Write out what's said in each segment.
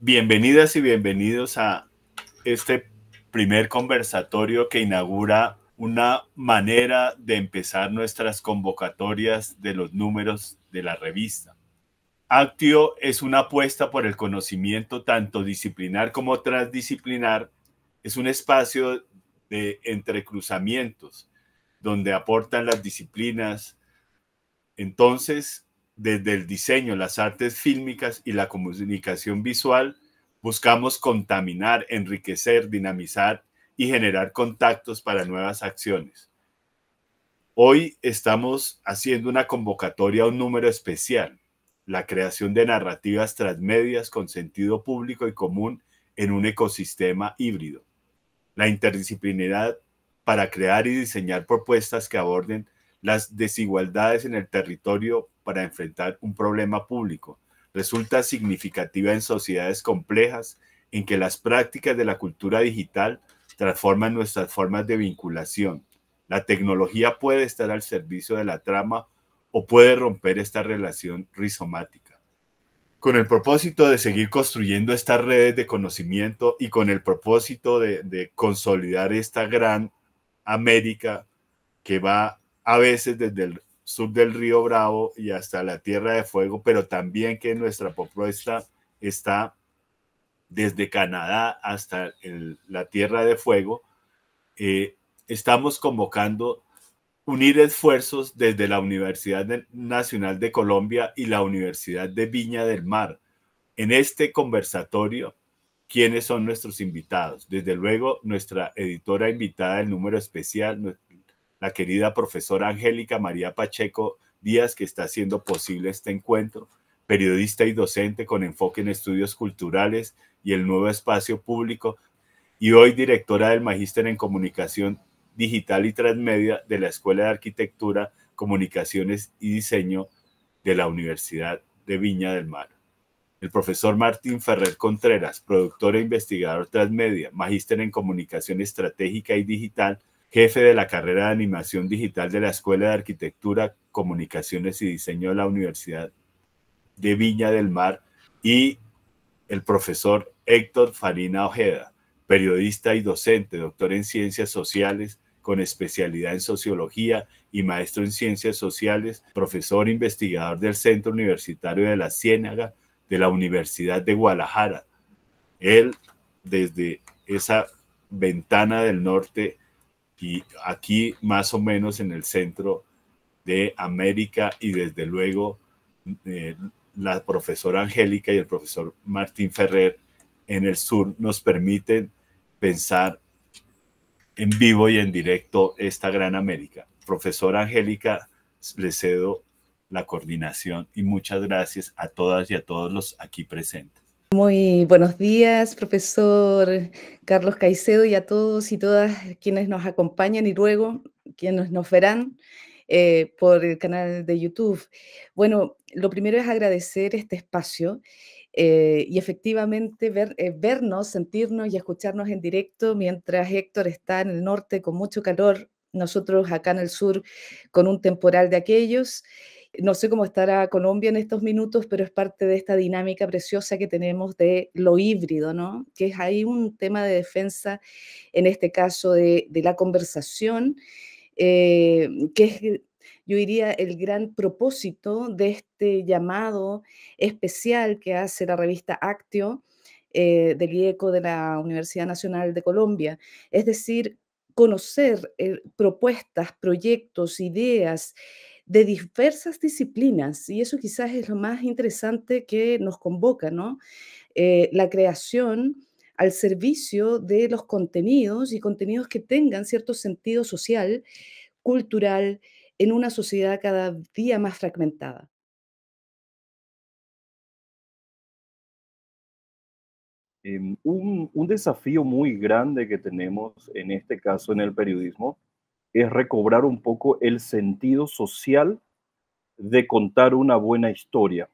Bienvenidas y bienvenidos a este primer conversatorio que inaugura una manera de empezar nuestras convocatorias de los números de la revista. Actio es una apuesta por el conocimiento tanto disciplinar como transdisciplinar. Es un espacio de entrecruzamientos donde aportan las disciplinas. Entonces, desde el diseño, las artes fílmicas y la comunicación visual, buscamos contaminar, enriquecer, dinamizar y generar contactos para nuevas acciones. Hoy estamos haciendo una convocatoria a un número especial, la creación de narrativas transmedias con sentido público y común en un ecosistema híbrido. La interdisciplinaridad para crear y diseñar propuestas que aborden las desigualdades en el territorio para enfrentar un problema público resulta significativa en sociedades complejas en que las prácticas de la cultura digital transforman nuestras formas de vinculación. La tecnología puede estar al servicio de la trama o puede romper esta relación rizomática. Con el propósito de seguir construyendo estas redes de conocimiento y con el propósito de consolidar esta gran América que va a veces desde el sur del río Bravo y hasta la Tierra de Fuego, pero también que nuestra propuesta está desde Canadá hasta la Tierra de Fuego. Estamos convocando unir esfuerzos desde la Universidad Nacional de Colombia y la Universidad de Viña del Mar. En este conversatorio, ¿quiénes son nuestros invitados? Desde luego, nuestra editora invitada del número especial, la querida profesora Angélica María Pacheco Díaz, que está haciendo posible este encuentro, periodista y docente con enfoque en estudios culturales y el nuevo espacio público, y hoy directora del Magíster en Comunicación Digital y Transmedia de la Escuela de Arquitectura, Comunicaciones y Diseño de la Universidad de Viña del Mar. El profesor Martín Ferrer Contreras, productor e investigador transmedia, magíster en Comunicación Estratégica y Digital, jefe de la carrera de Animación Digital de la Escuela de Arquitectura, Comunicaciones y Diseño de la Universidad de Viña del Mar, y el profesor Héctor Farina Ojeda, periodista y docente, doctor en Ciencias Sociales, con especialidad en Sociología y maestro en Ciencias Sociales, profesor investigador del Centro Universitario de la Ciénaga, de la Universidad de Guadalajara. Él, desde esa ventana del norte y aquí más o menos en el centro de América, y desde luego la profesora Angélica y el profesor Martín Ferrer en el sur nos permiten pensar en vivo y en directo esta gran América. Profesora Angélica, le cedo la coordinación y muchas gracias a todas y a todos los aquí presentes. Muy buenos días, profesor Carlos Caicedo, y a todos y todas quienes nos acompañan y luego quienes nos verán por el canal de YouTube. Bueno, lo primero es agradecer este espacio y efectivamente vernos, sentirnos y escucharnos en directo mientras Héctor está en el norte con mucho calor, nosotros acá en el sur con un temporal de aquellos. No sé cómo estará Colombia en estos minutos, pero es parte de esta dinámica preciosa que tenemos de lo híbrido, ¿no? Que es ahí un tema de defensa, en este caso de la conversación, que es, yo diría, el gran propósito de este llamado especial que hace la revista Actio del IECO de la Universidad Nacional de Colombia. Es decir, conocer propuestas, proyectos, ideas de diversas disciplinas, y eso quizás es lo más interesante que nos convoca, ¿no? La creación al servicio de los contenidos y contenidos que tengan cierto sentido social, cultural, en una sociedad cada día más fragmentada. Un desafío muy grande que tenemos en este caso en el periodismo es recobrar un poco el sentido social de contar una buena historia.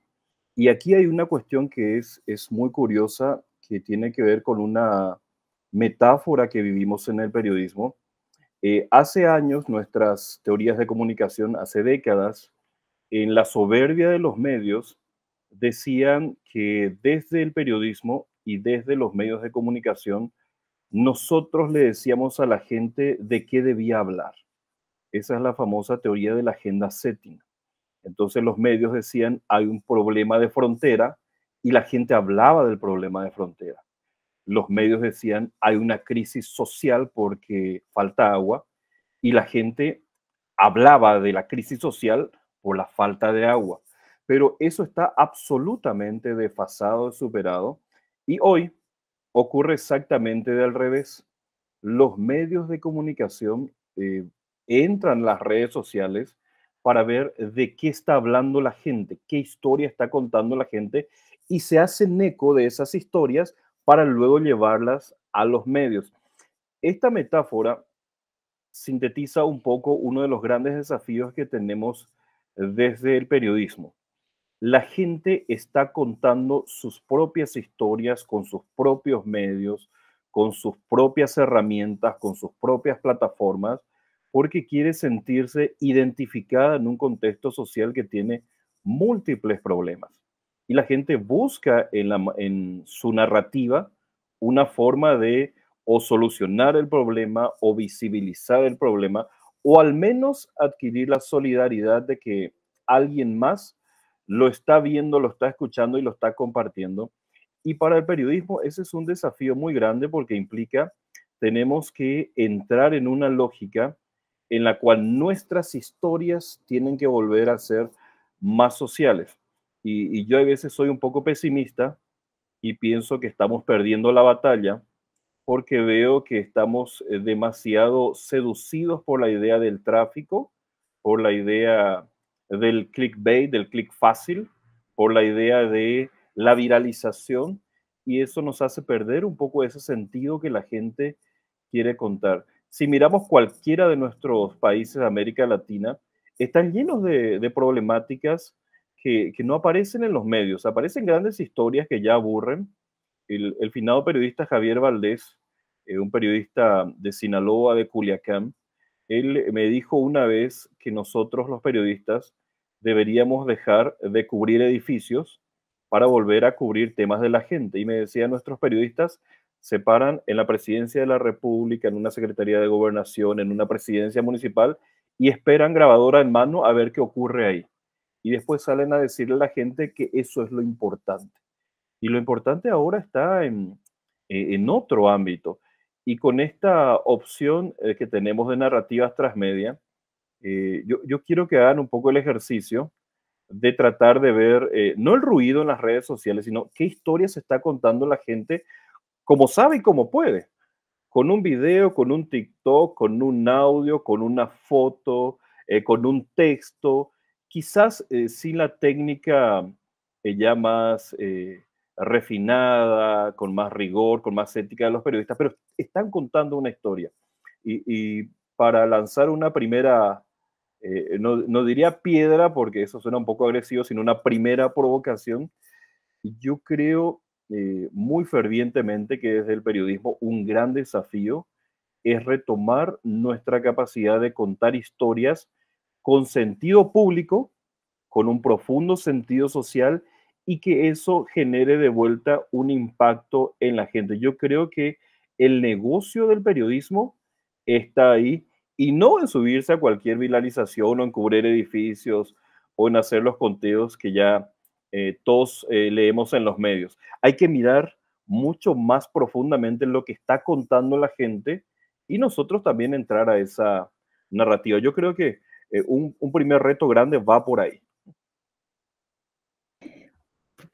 Y aquí hay una cuestión que es muy curiosa, que tiene que ver con una metáfora que vivimos en el periodismo. Hace años, nuestras teorías de comunicación, hace décadas, en la soberbia de los medios, decían que desde el periodismo y desde los medios de comunicación, nosotros le decíamos a la gente de qué debía hablar. Esa es la famosa teoría de la agenda setting. Entonces los medios decían, hay un problema de frontera y la gente hablaba del problema de frontera. Los medios decían, hay una crisis social porque falta agua y la gente hablaba de la crisis social por la falta de agua. Pero eso está absolutamente desfasado, superado. Y hoy ocurre exactamente del revés. Los medios de comunicación entran en las redes sociales para ver de qué está hablando la gente, qué historia está contando la gente y se hacen eco de esas historias para luego llevarlas a los medios. Esta metáfora sintetiza un poco uno de los grandes desafíos que tenemos desde el periodismo. La gente está contando sus propias historias con sus propios medios, con sus propias herramientas, con sus propias plataformas, porque quiere sentirse identificada en un contexto social que tiene múltiples problemas. Y la gente busca en su narrativa una forma de o solucionar el problema o visibilizar el problema o al menos adquirir la solidaridad de que alguien más lo está viendo, lo está escuchando y lo está compartiendo. Y para el periodismo ese es un desafío muy grande porque implica, tenemos que entrar en una lógica en la cual nuestras historias tienen que volver a ser más sociales. Y yo a veces soy un poco pesimista y pienso que estamos perdiendo la batalla porque veo que estamos demasiado seducidos por la idea del tráfico, por la idea del clickbait, del click fácil, por la idea de la viralización, y eso nos hace perder un poco ese sentido que la gente quiere contar. Si miramos cualquiera de nuestros países de América Latina, están llenos de problemáticas que no aparecen en los medios. Aparecen grandes historias que ya aburren. El finado periodista Javier Valdés, un periodista de Sinaloa, de Culiacán, él me dijo una vez que nosotros los periodistas deberíamos dejar de cubrir edificios para volver a cubrir temas de la gente. Y me decía, nuestros periodistas se paran en la presidencia de la República, en una secretaría de gobernación, en una presidencia municipal y esperan grabadora en mano a ver qué ocurre ahí. Y después salen a decirle a la gente que eso es lo importante. Y lo importante ahora está en otro ámbito. Y con esta opción que tenemos de narrativas transmedia, yo quiero que hagan un poco el ejercicio de tratar de ver, no el ruido en las redes sociales, sino qué historia se está contando la gente, como sabe y como puede, con un video, con un TikTok, con un audio, con una foto, con un texto, quizás sin la técnica ya más refinada, con más rigor, con más ética de los periodistas, pero están contando una historia. Y para lanzar una primera, no diría piedra, porque eso suena un poco agresivo, sino una primera provocación, yo creo muy fervientemente que desde el periodismo un gran desafío es retomar nuestra capacidad de contar historias con sentido público, con un profundo sentido social y que eso genere de vuelta un impacto en la gente. Yo creo que el negocio del periodismo está ahí y no en subirse a cualquier viralización o en cubrir edificios o en hacer los conteos que ya todos leemos en los medios. Hay que mirar mucho más profundamente lo que está contando la gente y nosotros también entrar a esa narrativa. Yo creo que un primer reto grande va por ahí.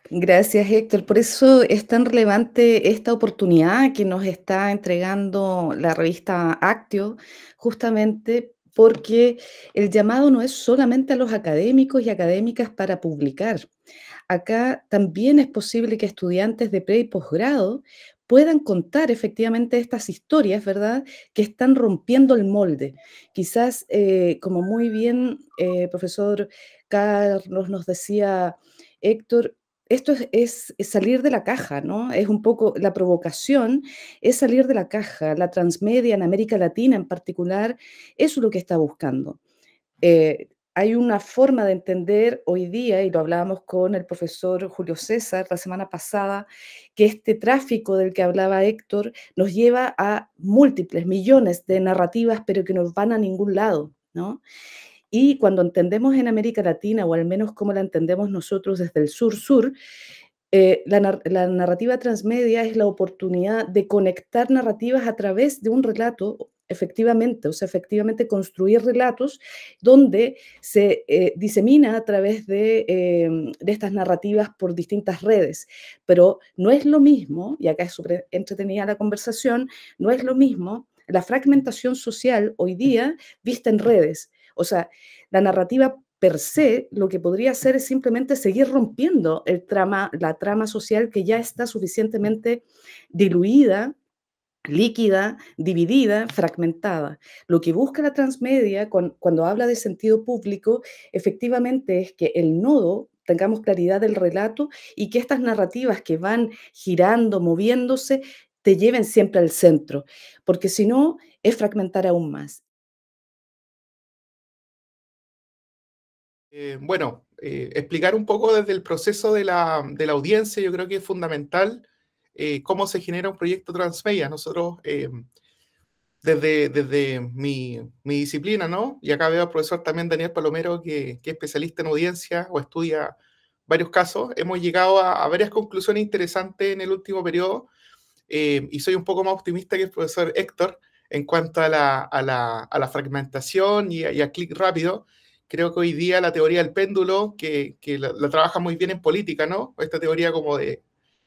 Gracias, Héctor. Por eso es tan relevante esta oportunidad que nos está entregando la revista Actio, justamente porque el llamado no es solamente a los académicos y académicas para publicar. Acá también es posible que estudiantes de pre y posgrado puedan contar efectivamente estas historias, ¿verdad?, que están rompiendo el molde. Quizás, como muy bien profesor Carlos nos decía Héctor, esto es salir de la caja, ¿no? Es un poco la provocación, es salir de la caja. La transmedia en América Latina en particular, eso es lo que está buscando. Hay una forma de entender hoy día, y lo hablábamos con el profesor Julio César la semana pasada, que este tráfico del que hablaba Héctor nos lleva a múltiples, millones de narrativas, pero que no van a ningún lado, ¿no? Y cuando entendemos en América Latina, o al menos como la entendemos nosotros desde el sur-sur, la narrativa transmedia es la oportunidad de conectar narrativas a través de un relato, efectivamente, o sea, efectivamente construir relatos donde se disemina a través de estas narrativas por distintas redes. Pero no es lo mismo, y acá es súper entretenida la conversación, no es lo mismo la fragmentación social hoy día vista en redes. O sea, la narrativa per se, lo que podría hacer es simplemente seguir rompiendo la trama social que ya está suficientemente diluida, líquida, dividida, fragmentada. Lo que busca la transmedia cuando habla de sentido público, efectivamente es que el nodo tengamos claridad del relato y que estas narrativas que van girando, moviéndose, te lleven siempre al centro, porque si no, es fragmentar aún más. Explicar un poco desde el proceso de la audiencia, yo creo que es fundamental cómo se genera un proyecto transmedia. Nosotros, desde mi disciplina, ¿no? Y acá veo al profesor también Daniel Palomero, que es especialista en audiencia o estudia varios casos, hemos llegado a varias conclusiones interesantes en el último periodo, y soy un poco más optimista que el profesor Héctor en cuanto a la fragmentación y a clic rápido. Creo que hoy día la teoría del péndulo, que la trabaja muy bien en política, ¿no? Esta teoría como de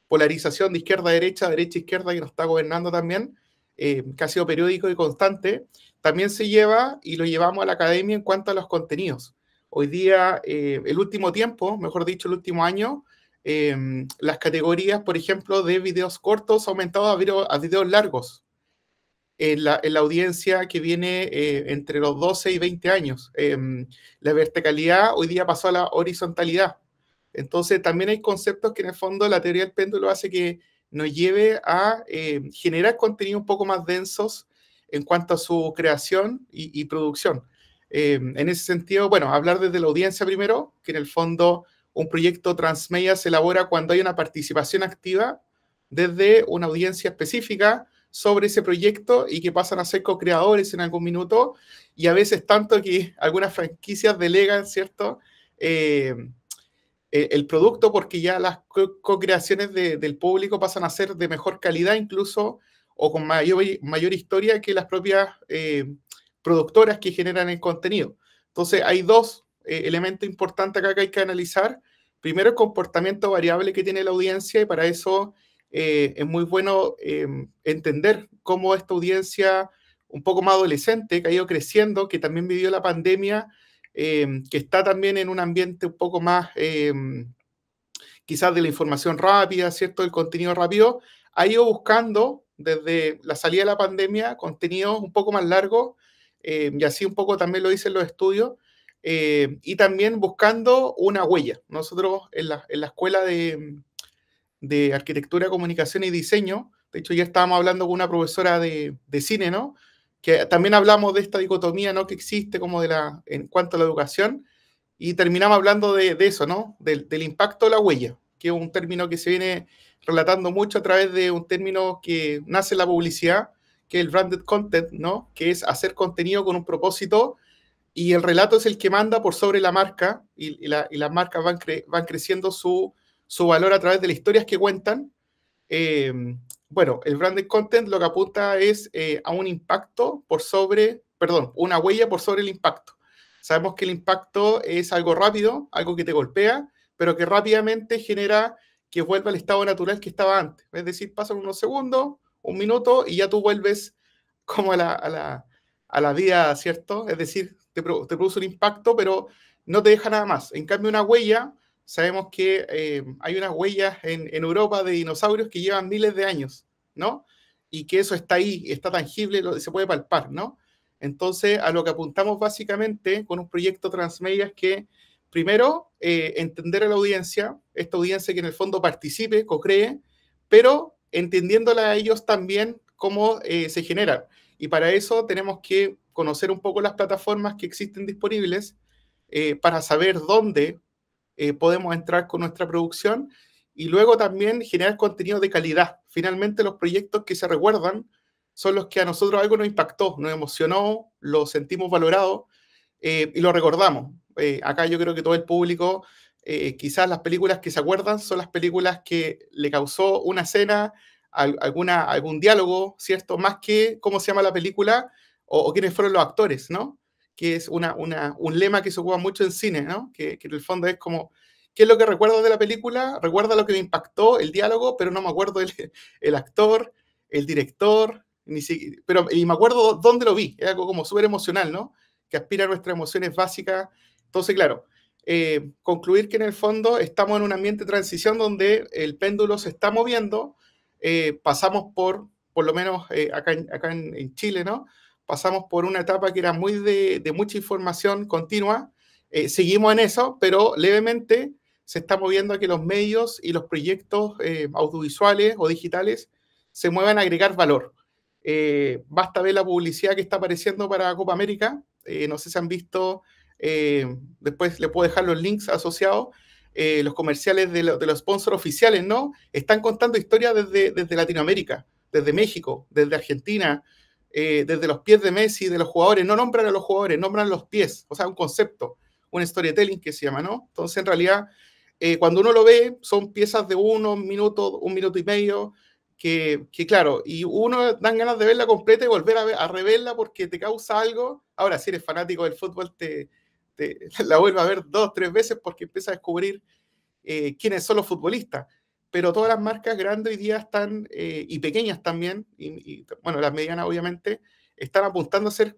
polarización de izquierda a derecha, derecha a izquierda, que nos está gobernando también, que ha sido periódico y constante, también se lleva y lo llevamos a la academia en cuanto a los contenidos. Hoy día, el último tiempo, mejor dicho, el último año, las categorías, por ejemplo, de videos cortos ha aumentado a videos largos en la audiencia que viene entre los 12 y 20 años. La verticalidad hoy día pasó a la horizontalidad. Entonces, también hay conceptos que en el fondo la teoría del péndulo hace que nos lleve a generar contenidos un poco más densos en cuanto a su creación y producción. En ese sentido, bueno, hablar desde la audiencia primero, que en el fondo un proyecto transmedia se elabora cuando hay una participación activa desde una audiencia específica sobre ese proyecto y que pasan a ser co-creadores en algún minuto, y a veces tanto que algunas franquicias delegan, ¿cierto?, el producto, porque ya las co-creaciones del público pasan a ser de mejor calidad incluso, o con mayor historia que las propias productoras que generan el contenido. Entonces hay dos elementos importantes acá que hay que analizar. Primero, el comportamiento variable que tiene la audiencia, y para eso es muy bueno entender cómo esta audiencia un poco más adolescente, que ha ido creciendo, que también vivió la pandemia, que está también en un ambiente un poco más quizás de la información rápida, ¿cierto?, del contenido rápido, ha ido buscando desde la salida de la pandemia contenidos un poco más largos, y así un poco también lo dicen los estudios, y también buscando una huella. Nosotros en la escuela de arquitectura, comunicación y diseño, de hecho ya estábamos hablando con una profesora de cine, ¿no?, que también hablamos de esta dicotomía, ¿no?, que existe como en cuanto a la educación, y terminamos hablando de eso, ¿no?, del impacto de la huella, que es un término que se viene relatando mucho a través de un término que nace en la publicidad, que es el branded content, ¿no?, que es hacer contenido con un propósito, y el relato es el que manda por sobre la marca, y las marcas van creciendo su valor a través de las historias que cuentan. Bueno, el branded content lo que apunta es a un impacto una huella por sobre el impacto. Sabemos que el impacto es algo rápido, algo que te golpea, pero que rápidamente genera que vuelva al estado natural que estaba antes. Es decir, pasan unos segundos, un minuto, y ya tú vuelves como a la vida, ¿cierto? Es decir, te produce un impacto, pero no te deja nada más. En cambio, una huella, sabemos que hay unas huellas en Europa de dinosaurios que llevan miles de años, ¿no? Y que eso está ahí, está tangible, se puede palpar, ¿no? Entonces, a lo que apuntamos básicamente con un proyecto transmedia es que primero, entender a la audiencia, esta audiencia que en el fondo participe, co-cree, pero entendiéndola a ellos también cómo se generan. Y para eso tenemos que conocer un poco las plataformas que existen disponibles para saber dónde podemos entrar con nuestra producción y luego también generar contenido de calidad. Finalmente, los proyectos que se recuerdan son los que a nosotros algo nos impactó, nos emocionó, lo sentimos valorado y lo recordamos. Acá yo creo que todo el público, quizás las películas que se acuerdan son las películas que le causó una escena, algún diálogo, ¿cierto? Más que cómo se llama la película o quiénes fueron los actores, ¿no? Que es un lema que se ocupa mucho en cine, ¿no? Que en el fondo es como, ¿qué es lo que recuerdo de la película? Recuerda lo que me impactó, el diálogo, pero no me acuerdo el actor, el director, y me acuerdo dónde lo vi, es algo como súper emocional, ¿no? Que aspira a nuestras emociones básicas. Entonces, claro, concluir que en el fondo estamos en un ambiente de transición donde el péndulo se está moviendo, pasamos por lo menos acá en Chile, ¿no? Pasamos por una etapa que era muy de mucha información continua, seguimos en eso, pero levemente se está moviendo a que los medios y los proyectos audiovisuales o digitales se muevan a agregar valor. Basta ver la publicidad que está apareciendo para Copa América, no sé si han visto, después le puedo dejar los links asociados, los comerciales de los sponsors oficiales, ¿no? Están contando historias desde Latinoamérica, desde México, desde Argentina, desde los pies de Messi, de los jugadores, no nombran a los jugadores, nombran los pies, o sea, un concepto, un storytelling que se llama, ¿no? Entonces, en realidad, cuando uno lo ve, son piezas de un minuto y medio, que claro, y uno dan ganas de verla completa y volver a reverla porque te causa algo. Ahora, si eres fanático del fútbol, la vuelves a ver 2 o 3 veces porque empiezas a descubrir quiénes son los futbolistas. Pero todas las marcas grandes hoy día están, y pequeñas también, y bueno, las medianas obviamente, están apuntando a ser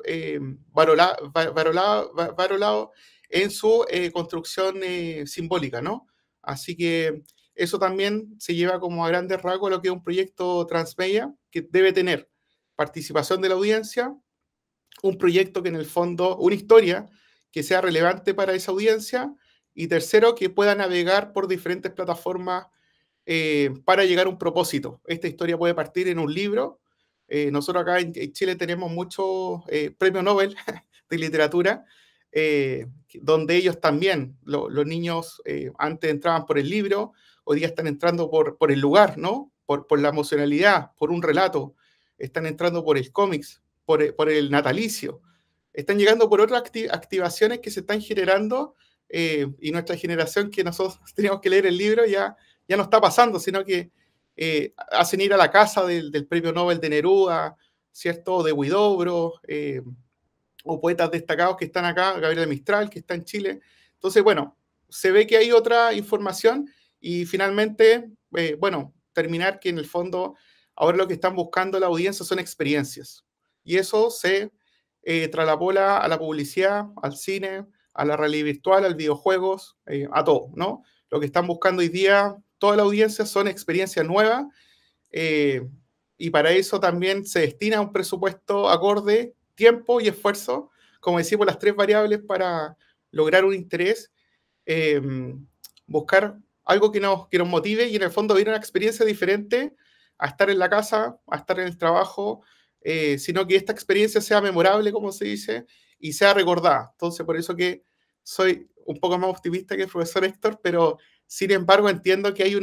valorado en su construcción simbólica, ¿no? Así que eso también se lleva como a grandes rasgos lo que es un proyecto transmedia, que debe tener participación de la audiencia, un proyecto que en el fondo, una historia que sea relevante para esa audiencia, y tercero, que pueda navegar por diferentes plataformas para llegar a un propósito. Esta historia puede partir en un libro. Nosotros acá en Chile tenemos muchos premios Nobel de literatura, donde ellos también, los niños antes entraban por el libro, hoy día están entrando por el lugar, ¿no? Por la emocionalidad, por un relato, están entrando por el cómics, por el natalicio, están llegando por otras activaciones que se están generando, y nuestra generación que nosotros teníamos que leer el libro ya no está pasando, sino que hacen ir a la casa del premio Nobel de Neruda, ¿cierto? O de Huidobro, o poetas destacados que están acá, Gabriel Mistral, que está en Chile. Entonces, bueno, se ve que hay otra información y finalmente, bueno, terminar que en el fondo ahora lo que están buscando la audiencia son experiencias. Y eso se traslapola a la publicidad, al cine, a la realidad virtual, al videojuegos, a todo, ¿no? Lo que están buscando hoy día toda la audiencia son experiencias nuevas, y para eso también se destina un presupuesto acorde, tiempo y esfuerzo, como decimos, las 3 variables para lograr un interés, buscar algo que nos motive y en el fondo vivir una experiencia diferente a estar en la casa, a estar en el trabajo, sino que esta experiencia sea memorable, como se dice, y sea recordada. Entonces, por eso que soy un poco más optimista que el profesor Héctor, pero sin embargo entiendo que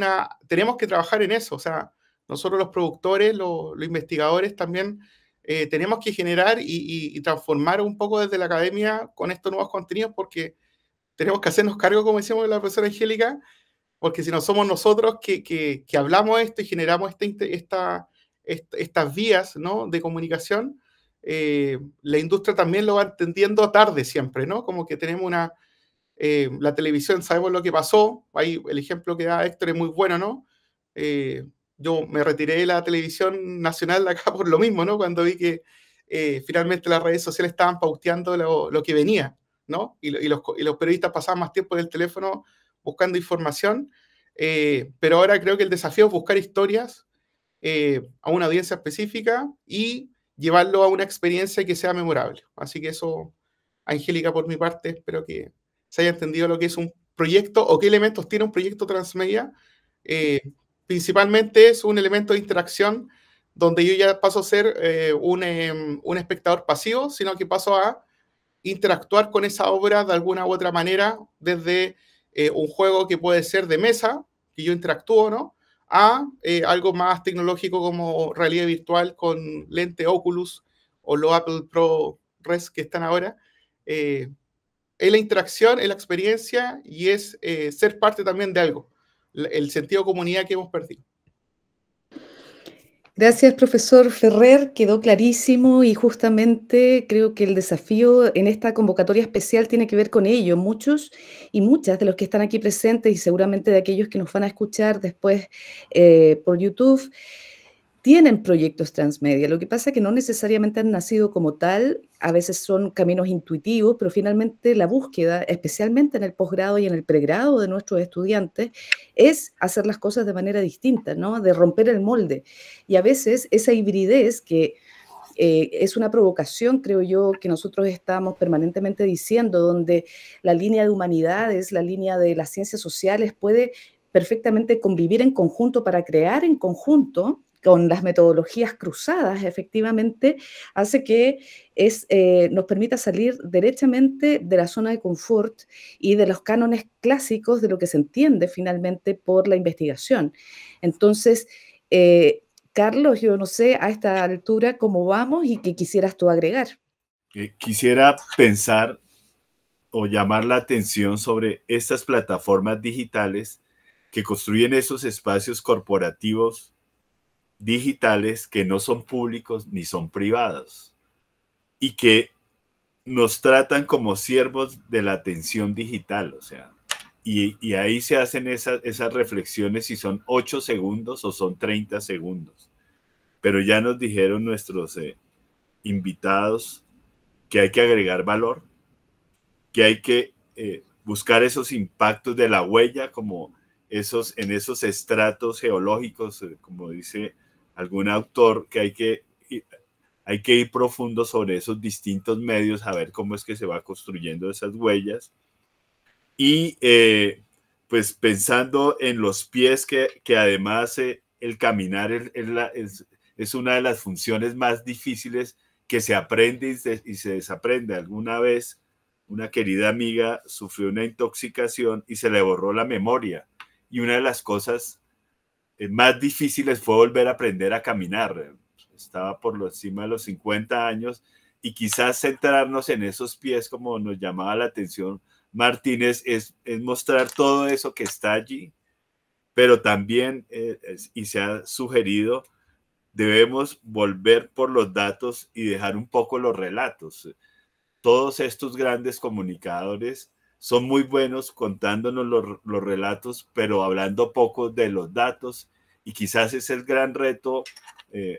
tenemos que trabajar en eso, o sea, nosotros los productores, los investigadores también tenemos que generar y transformar un poco desde la academia con estos nuevos contenidos, porque tenemos que hacernos cargo, como decíamos la profesora Angélica, porque si no somos nosotros que hablamos esto y generamos estas vías, ¿no? de comunicación, la industria también lo va entendiendo tarde siempre, ¿no? Como que tenemos la televisión, sabemos lo que pasó, ahí el ejemplo que da Héctor es muy bueno, ¿no? Yo me retiré de la televisión nacional de acá por lo mismo, ¿no? Cuando vi que finalmente las redes sociales estaban pauteando lo que venía, ¿no? Y los periodistas pasaban más tiempo en el teléfono buscando información, pero ahora creo que el desafío es buscar historias a una audiencia específica y llevarlo a una experiencia que sea memorable. Así que eso, Angélica, por mi parte, espero que se haya entendido lo que es un proyecto o qué elementos tiene un proyecto transmedia. Principalmente es un elemento de interacción donde yo ya paso a ser un espectador pasivo, sino que paso a interactuar con esa obra de alguna u otra manera, desde un juego que puede ser de mesa, que yo interactúo, ¿no?, a algo más tecnológico como realidad virtual con lente Oculus o los Apple Pro Res que están ahora. Es la interacción, es la experiencia y es ser parte también de algo, el sentido de comunidad que hemos perdido. Gracias, profesor Ferrer, quedó clarísimo y justamente creo que el desafío en esta convocatoria especial tiene que ver con ello. Muchos y muchas de los que están aquí presentes y seguramente de aquellos que nos van a escuchar después por YouTube, tienen proyectos transmedia. Lo que pasa es que no necesariamente han nacido como tal, a veces son caminos intuitivos, pero finalmente la búsqueda, especialmente en el posgrado y en el pregrado de nuestros estudiantes, es hacer las cosas de manera distinta, ¿no? De romper el molde. Y a veces esa hibridez que es una provocación, creo yo, que nosotros estamos permanentemente diciendo, donde la línea de humanidades, la línea de las ciencias sociales puede perfectamente convivir en conjunto para crear en conjunto, con las metodologías cruzadas, efectivamente, hace que nos permita salir derechamente de la zona de confort y de los cánones clásicos de lo que se entiende finalmente por la investigación. Entonces, Carlos, yo no sé a esta altura cómo vamos y qué quisieras tú agregar. Quisiera pensar o llamar la atención sobre estas plataformas digitales que construyen esos espacios corporativos digitales que no son públicos ni son privados y que nos tratan como siervos de la atención digital, o sea, y ahí se hacen esas reflexiones si son 8 segundos o son 30 segundos. Pero ya nos dijeron nuestros invitados que hay que agregar valor, que hay que buscar esos impactos de la huella, como en esos estratos geológicos, como dice algún autor, que hay que ir profundo sobre esos distintos medios, a ver cómo es que se va construyendo esas huellas. Y pues pensando en los pies, que además el caminar es una de las funciones más difíciles que se aprende y se desaprende. Alguna vez una querida amiga sufrió una intoxicación y se le borró la memoria. Y una de las cosas más difíciles fue volver a aprender a caminar. Estaba por encima de los 50 años y quizás centrarnos en esos pies, como nos llamaba la atención Martínez, es mostrar todo eso que está allí, pero también, y se ha sugerido, debemos volver por los datos y dejar un poco los relatos. Todos estos grandes comunicadores son muy buenos contándonos los relatos, pero hablando poco de los datos, y quizás es el gran reto,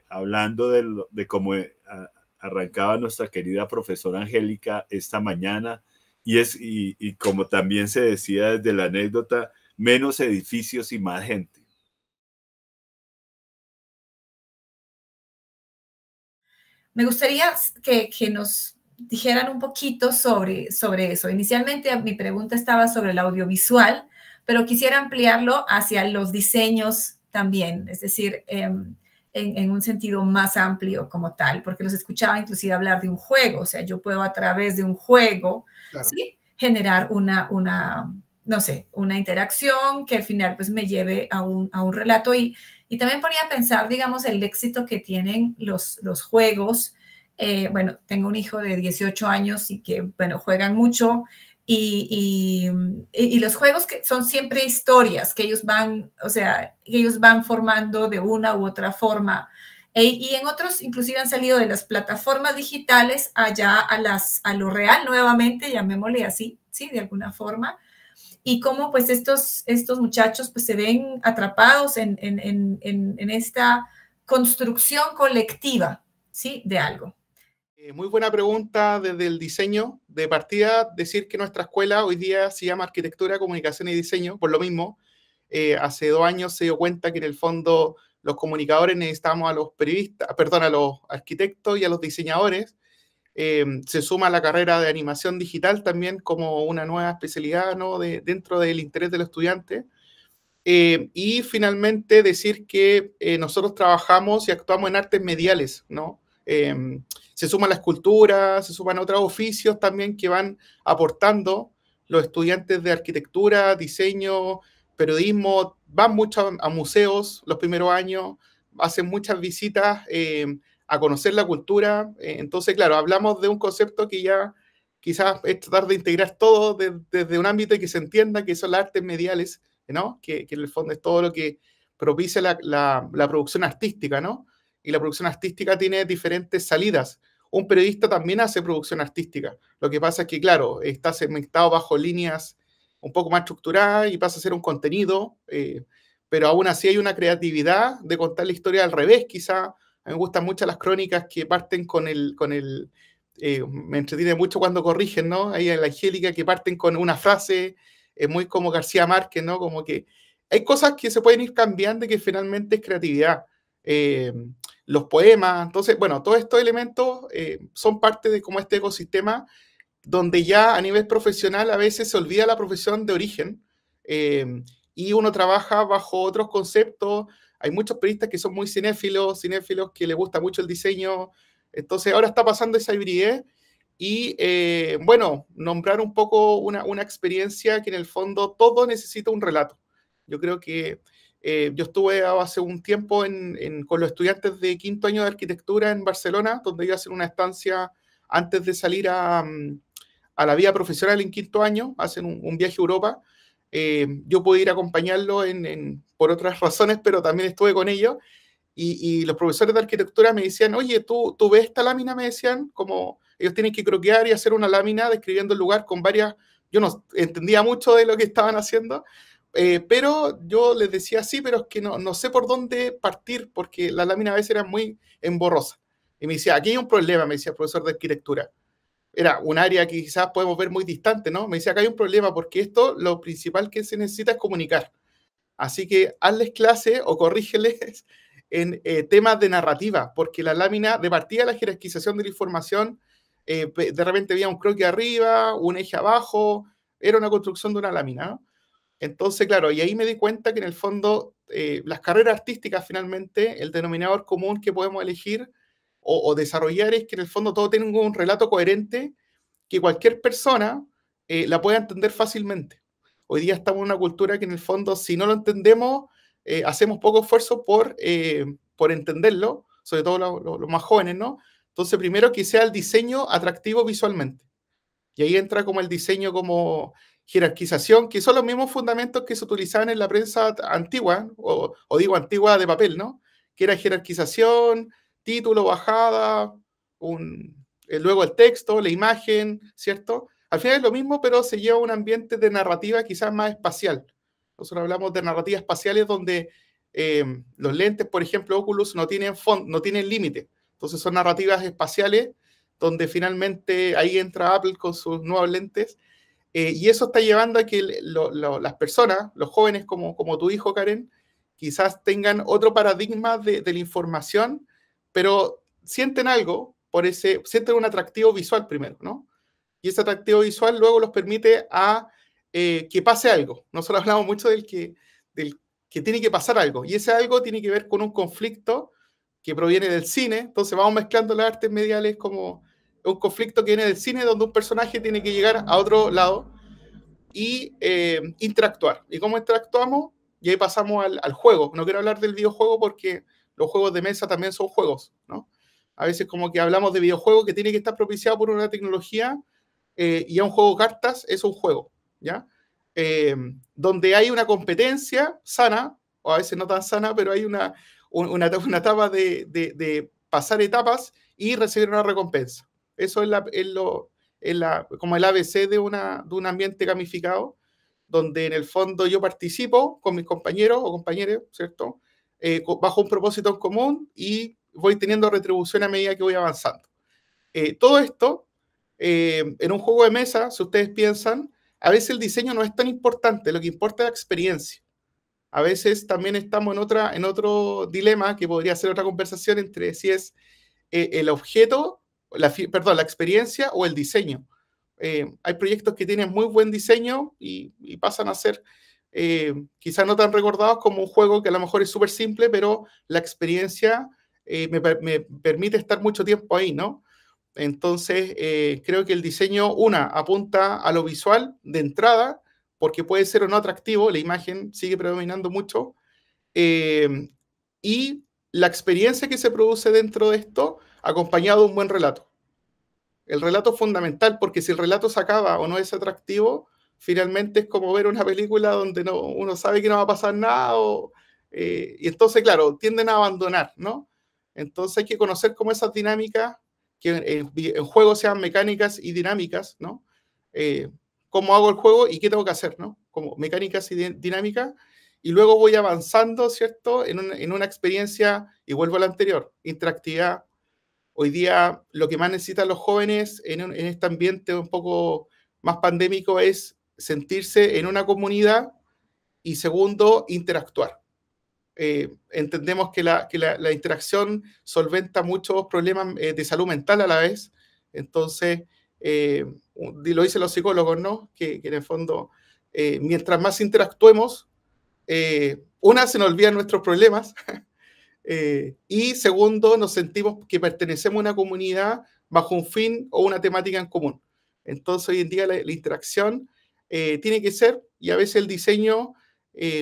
hablando de cómo arrancaba nuestra querida profesora Angélica esta mañana, y como también se decía desde la anécdota, menos edificios y más gente. Me gustaría que nos dijeran un poquito sobre eso. Inicialmente mi pregunta estaba sobre el audiovisual, pero quisiera ampliarlo hacia los diseños también, es decir, en un sentido más amplio como tal, porque los escuchaba inclusive hablar de un juego, o sea, yo puedo a través de un juego, claro, ¿sí?, generar no sé, una interacción que al final pues me lleve a un relato y también ponía a pensar, digamos, el éxito que tienen los juegos. Bueno, tengo un hijo de 18 años y que, bueno, juegan mucho y los juegos que son siempre historias que ellos van, o sea, que ellos van formando de una u otra forma. Y en otros inclusive han salido de las plataformas digitales allá a lo real nuevamente, llamémosle así, ¿sí?, de alguna forma. Y cómo pues estos muchachos pues se ven atrapados en esta construcción colectiva, ¿sí?, de algo. Muy buena pregunta desde el diseño. De partida, decir que nuestra escuela hoy día se llama Arquitectura, Comunicación y Diseño, por lo mismo. Hace 2 años se dio cuenta que en el fondo los comunicadores necesitamos a los periodistas, perdón, a los arquitectos y a los diseñadores. Se suma la carrera de animación digital también como una nueva especialidad, ¿no? Dentro del interés de los estudiantes. Y finalmente decir que nosotros trabajamos y actuamos en artes mediales, ¿no? Se suman la escultura, se suman otros oficios también que van aportando los estudiantes de arquitectura, diseño, periodismo, van mucho a museos los primeros años, hacen muchas visitas a conocer la cultura. Entonces, claro, hablamos de un concepto que ya quizás es tratar de integrar todo desde un ámbito y que se entienda que son las artes mediales, ¿no? Que en el fondo es todo lo que propicia la producción artística, ¿no? Y la producción artística tiene diferentes salidas. Un periodista también hace producción artística. Lo que pasa es que, claro, está segmentado bajo líneas un poco más estructuradas y pasa a ser un contenido, pero aún así hay una creatividad de contar la historia al revés, quizá. A mí me gustan mucho las crónicas que parten me entretiene mucho cuando corrigen, ¿no? Ahí en la Angélica, que parten con una frase muy como García Márquez, ¿no? Como que hay cosas que se pueden ir cambiando y que finalmente es creatividad. Los poemas, entonces, bueno, todos estos elementos son parte de como este ecosistema donde ya a nivel profesional a veces se olvida la profesión de origen y uno trabaja bajo otros conceptos. Hay muchos periodistas que son muy cinéfilos que les gusta mucho el diseño. Entonces ahora está pasando esa hibridez y, bueno, nombrar un poco una experiencia que en el fondo todo necesita un relato. Yo creo que yo estuve hace un tiempo con los estudiantes de quinto año de arquitectura en Barcelona, donde iba a hacer una estancia antes de salir a la vida profesional en quinto año, hacen un viaje a Europa. Yo pude ir a acompañarlo por otras razones, pero también estuve con ellos. Y los profesores de arquitectura me decían, oye, ¿tú ves esta lámina? Me decían, como ellos tienen que croquear y hacer una lámina describiendo el lugar con varias... Yo no entendía mucho de lo que estaban haciendo, pero yo les decía, sí, pero es que no sé por dónde partir, porque la lámina a veces era muy emborrosa. Y me decía, aquí hay un problema, me decía el profesor de arquitectura. Era un área que quizás podemos ver muy distante, ¿no? Me decía, acá hay un problema, porque esto, lo principal que se necesita es comunicar. Así que hazles clase o corrígeles en temas de narrativa, porque la lámina, de partida la jerarquización de la información, de repente había un croquis arriba, un eje abajo, era una construcción de una lámina, ¿no? Entonces, claro, y ahí me di cuenta que en el fondo las carreras artísticas finalmente, el denominador común que podemos elegir o desarrollar es que en el fondo todo tiene un relato coherente que cualquier persona la pueda entender fácilmente. Hoy día estamos en una cultura que en el fondo, si no lo entendemos, hacemos poco esfuerzo por entenderlo, sobre todo los más jóvenes, ¿no? Entonces, primero que sea el diseño atractivo visualmente. Y ahí entra como el diseño como jerarquización, que son los mismos fundamentos que se utilizaban en la prensa antigua, o digo antigua de papel, ¿no? Que era jerarquización, título, bajada, luego el texto, la imagen, ¿cierto? Al final es lo mismo, pero se lleva a un ambiente de narrativa quizás más espacial. Nosotros hablamos de narrativas espaciales donde los lentes, por ejemplo, Oculus, no tienen límite. Entonces son narrativas espaciales donde finalmente ahí entra Apple con sus nuevos lentes. Y eso está llevando a que las personas, los jóvenes como tu hijo, Karen, quizás tengan otro paradigma de la información, pero sienten algo, sienten un atractivo visual primero, ¿no? Y ese atractivo visual luego los permite a que pase algo. Nosotros hablamos mucho del que tiene que pasar algo, y ese algo tiene que ver con un conflicto que proviene del cine. Entonces vamos mezclando las artes mediales como un conflicto que viene del cine, donde un personaje tiene que llegar a otro lado y interactuar. ¿Y cómo interactuamos? Y ahí pasamos al juego. No quiero hablar del videojuego porque los juegos de mesa también son juegos, ¿no? A veces como que hablamos de videojuego que tiene que estar propiciado por una tecnología y a un juego de cartas es un juego, ¿ya? Donde hay una competencia sana, o a veces no tan sana, pero hay una etapa de pasar etapas y recibir una recompensa. Eso es como el ABC de un ambiente gamificado, donde en el fondo yo participo con mis compañeros o compañeras, ¿cierto? Bajo un propósito en común y voy teniendo retribución a medida que voy avanzando. Todo esto, en un juego de mesa, si ustedes piensan, a veces el diseño no es tan importante, lo que importa es la experiencia. A veces también estamos en otro dilema que podría ser otra conversación entre si es el objeto la experiencia o el diseño. Hay proyectos que tienen muy buen diseño y pasan a ser quizás no tan recordados como un juego que a lo mejor es súper simple, pero la experiencia me permite estar mucho tiempo ahí, ¿no? Entonces, creo que el diseño, apunta a lo visual de entrada, porque puede ser o no atractivo, la imagen sigue predominando mucho, y la experiencia que se produce dentro de esto, acompañado de un buen relato. El relato es fundamental, porque si el relato se acaba o no es atractivo, finalmente es como ver una película donde uno sabe que no va a pasar nada, y entonces, claro, tienden a abandonar, ¿no? Entonces hay que conocer cómo esas dinámicas, que en juego sean mecánicas y dinámicas, ¿no? Cómo hago el juego y qué tengo que hacer, ¿no? Como mecánicas y dinámicas, y luego voy avanzando, ¿cierto? En una experiencia, y vuelvo a la anterior, interactividad. Hoy día lo que más necesitan los jóvenes en este ambiente un poco más pandémico es sentirse en una comunidad y, segundo, interactuar. Entendemos que la interacción solventa muchos problemas de salud mental a la vez. Entonces, lo dicen los psicólogos, ¿no? Que en el fondo, mientras más interactuemos, se nos olvidan nuestros problemas, y segundo, nos sentimos que pertenecemos a una comunidad bajo un fin o una temática en común. Entonces, hoy en día la interacción tiene que ser, y a veces el diseño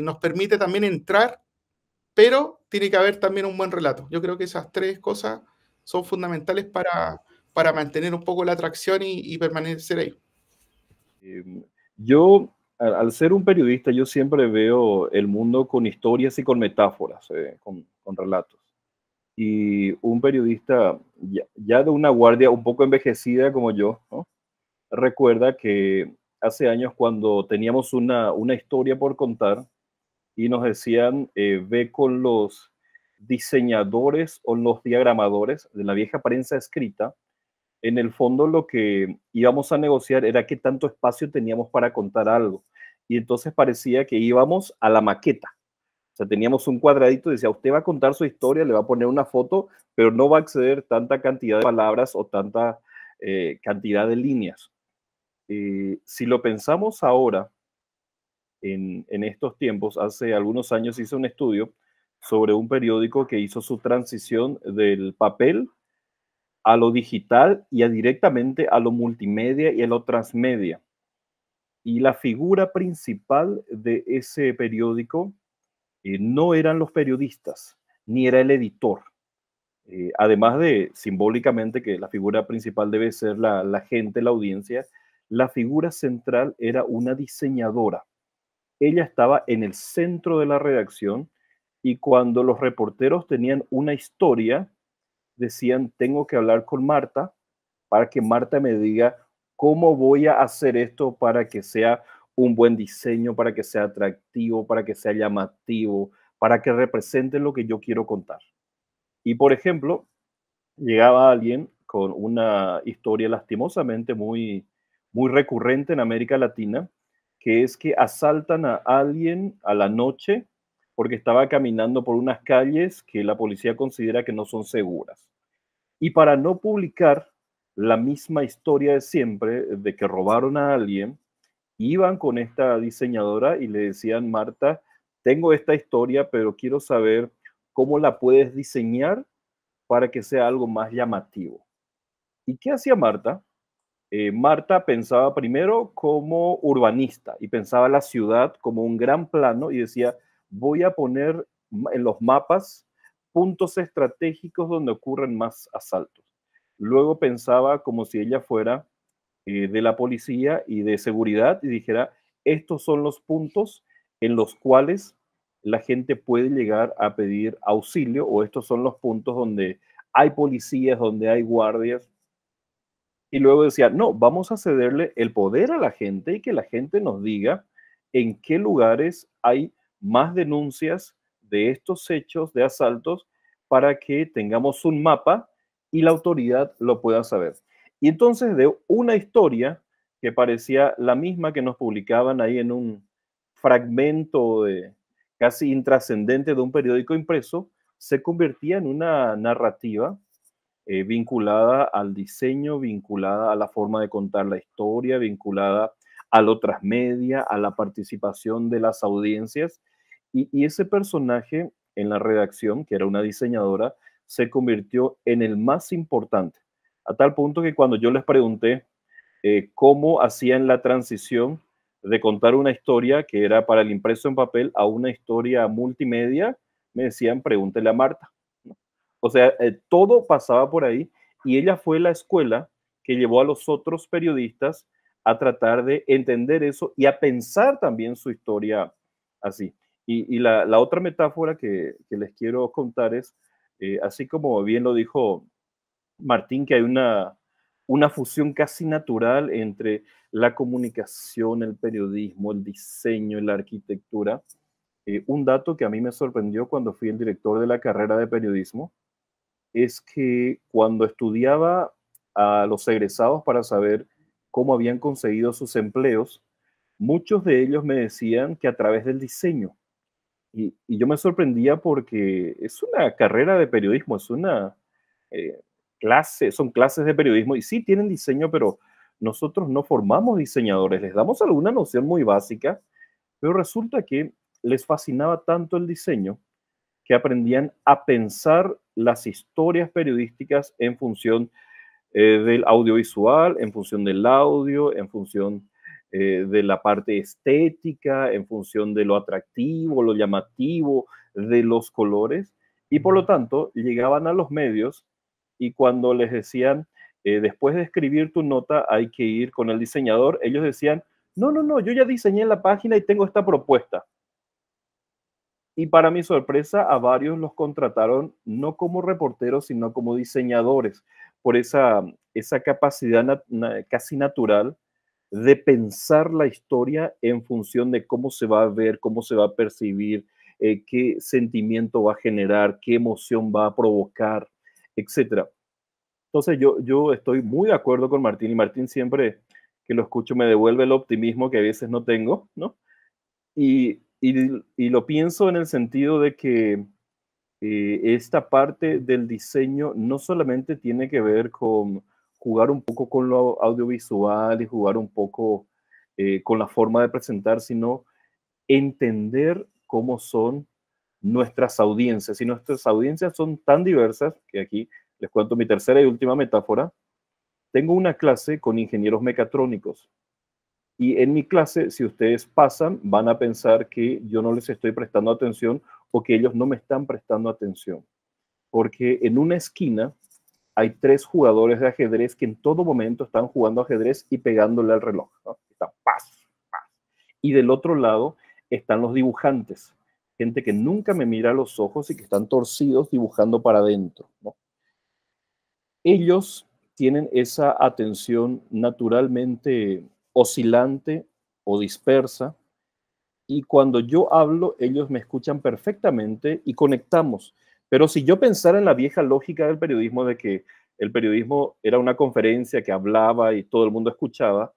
nos permite también entrar, pero tiene que haber también un buen relato. Yo creo que esas tres cosas son fundamentales para mantener un poco la atracción y permanecer ahí. Yo, al ser un periodista, yo siempre veo el mundo con historias y con metáforas, con relatos. Y un periodista ya de una guardia un poco envejecida como yo, ¿no? Recuerda que hace años, cuando teníamos una historia por contar y nos decían, ve con los diseñadores o los diagramadores de la vieja prensa escrita, en el fondo lo que íbamos a negociar era qué tanto espacio teníamos para contar algo. Y entonces parecía que íbamos a la maqueta. O sea, teníamos un cuadradito y decía, usted va a contar su historia, le va a poner una foto, pero no va a acceder tanta cantidad de palabras o tanta cantidad de líneas. Si lo pensamos ahora, en estos tiempos, hace algunos años hice un estudio sobre un periódico que hizo su transición del papel a lo digital y directamente a lo multimedia y a lo transmedia. Y la figura principal de ese periódico no eran los periodistas, ni era el editor. Además de simbólicamente que la figura principal debe ser la gente, la audiencia, la figura central era una diseñadora. Ella estaba en el centro de la redacción, y cuando los reporteros tenían una historia, decían, tengo que hablar con Marta para que Marta me diga cómo voy a hacer esto para que sea un buen diseño, para que sea atractivo, para que sea llamativo, para que represente lo que yo quiero contar. Y, por ejemplo, llegaba alguien con una historia lastimosamente muy, muy recurrente en América Latina, que es que asaltan a alguien a la noche porque estaba caminando por unas calles que la policía considera que no son seguras. Y para no publicar la misma historia de siempre, de que robaron a alguien, iban con esta diseñadora y le decían, Marta, tengo esta historia, pero quiero saber cómo la puedes diseñar para que sea algo más llamativo. ¿Y qué hacía Marta? Marta pensaba primero como urbanista y pensaba la ciudad como un gran plano y decía, voy a poner en los mapas puntos estratégicos donde ocurren más asaltos. Luego pensaba como si ella fuera de la policía y de seguridad y dijera, estos son los puntos en los cuales la gente puede llegar a pedir auxilio, o estos son los puntos donde hay policías, donde hay guardias. Y luego decía, no, vamos a cederle el poder a la gente y que la gente nos diga en qué lugares hay más denuncias de estos hechos de asaltos para que tengamos un mapa y la autoridad lo pueda saber. Y entonces, de una historia que parecía la misma que nos publicaban ahí en un fragmento casi intrascendente de un periódico impreso, se convertía en una narrativa vinculada al diseño, vinculada a la forma de contar la historia, vinculada a lo transmedia, a la participación de las audiencias. Y ese personaje en la redacción, que era una diseñadora, se convirtió en el más importante, a tal punto que cuando yo les pregunté cómo hacían la transición de contar una historia que era para el impreso en papel a una historia multimedia, me decían, pregúntele a Marta, ¿no? O sea, todo pasaba por ahí y ella fue la escuela que llevó a los otros periodistas a tratar de entender eso y a pensar también su historia así. Y la otra metáfora que les quiero contar es, así como bien lo dijo Martín, que hay una fusión casi natural entre la comunicación, el periodismo, el diseño y la arquitectura. Un dato que a mí me sorprendió cuando fui el director de la carrera de periodismo es que cuando estudiaba a los egresados para saber cómo habían conseguido sus empleos, muchos de ellos me decían que a través del diseño. Y yo me sorprendía porque es una carrera de periodismo, es una eh, clase, son clases de periodismo y sí tienen diseño, pero nosotros no formamos diseñadores, les damos alguna noción muy básica, pero resulta que les fascinaba tanto el diseño que aprendían a pensar las historias periodísticas en función del audiovisual, en función del audio, en función de la parte estética, en función de lo atractivo, lo llamativo, de los colores. Y por lo tanto, llegaban a los medios y cuando les decían, después de escribir tu nota hay que ir con el diseñador, ellos decían, no, no, no, yo ya diseñé la página y tengo esta propuesta. Y para mi sorpresa, a varios los contrataron no como reporteros, sino como diseñadores, por esa capacidad casi natural de pensar la historia en función de cómo se va a ver, cómo se va a percibir, qué sentimiento va a generar, qué emoción va a provocar, etcétera. Entonces yo estoy muy de acuerdo con Martín y Martín siempre que lo escucho me devuelve el optimismo que a veces no tengo, ¿no? Y lo pienso en el sentido de que esta parte del diseño no solamente tiene que ver con jugar un poco con lo audiovisual y jugar un poco con la forma de presentar, sino entender cómo son nuestras audiencias. Y nuestras audiencias son tan diversas que aquí les cuento mi tercera y última metáfora. Tengo una clase con ingenieros mecatrónicos. Y en mi clase, si ustedes pasan, van a pensar que yo no les estoy prestando atención o que ellos no me están prestando atención. Porque en una esquina hay 3 jugadores de ajedrez que en todo momento están jugando ajedrez y pegándole al reloj, ¿no? Está paz, paz. Y del otro lado están los dibujantes, gente que nunca me mira a los ojos y que están torcidos dibujando para adentro, ¿no? Ellos tienen esa atención naturalmente oscilante o dispersa y cuando yo hablo ellos me escuchan perfectamente y conectamos. Pero si yo pensara en la vieja lógica del periodismo de que el periodismo era una conferencia que hablaba y todo el mundo escuchaba,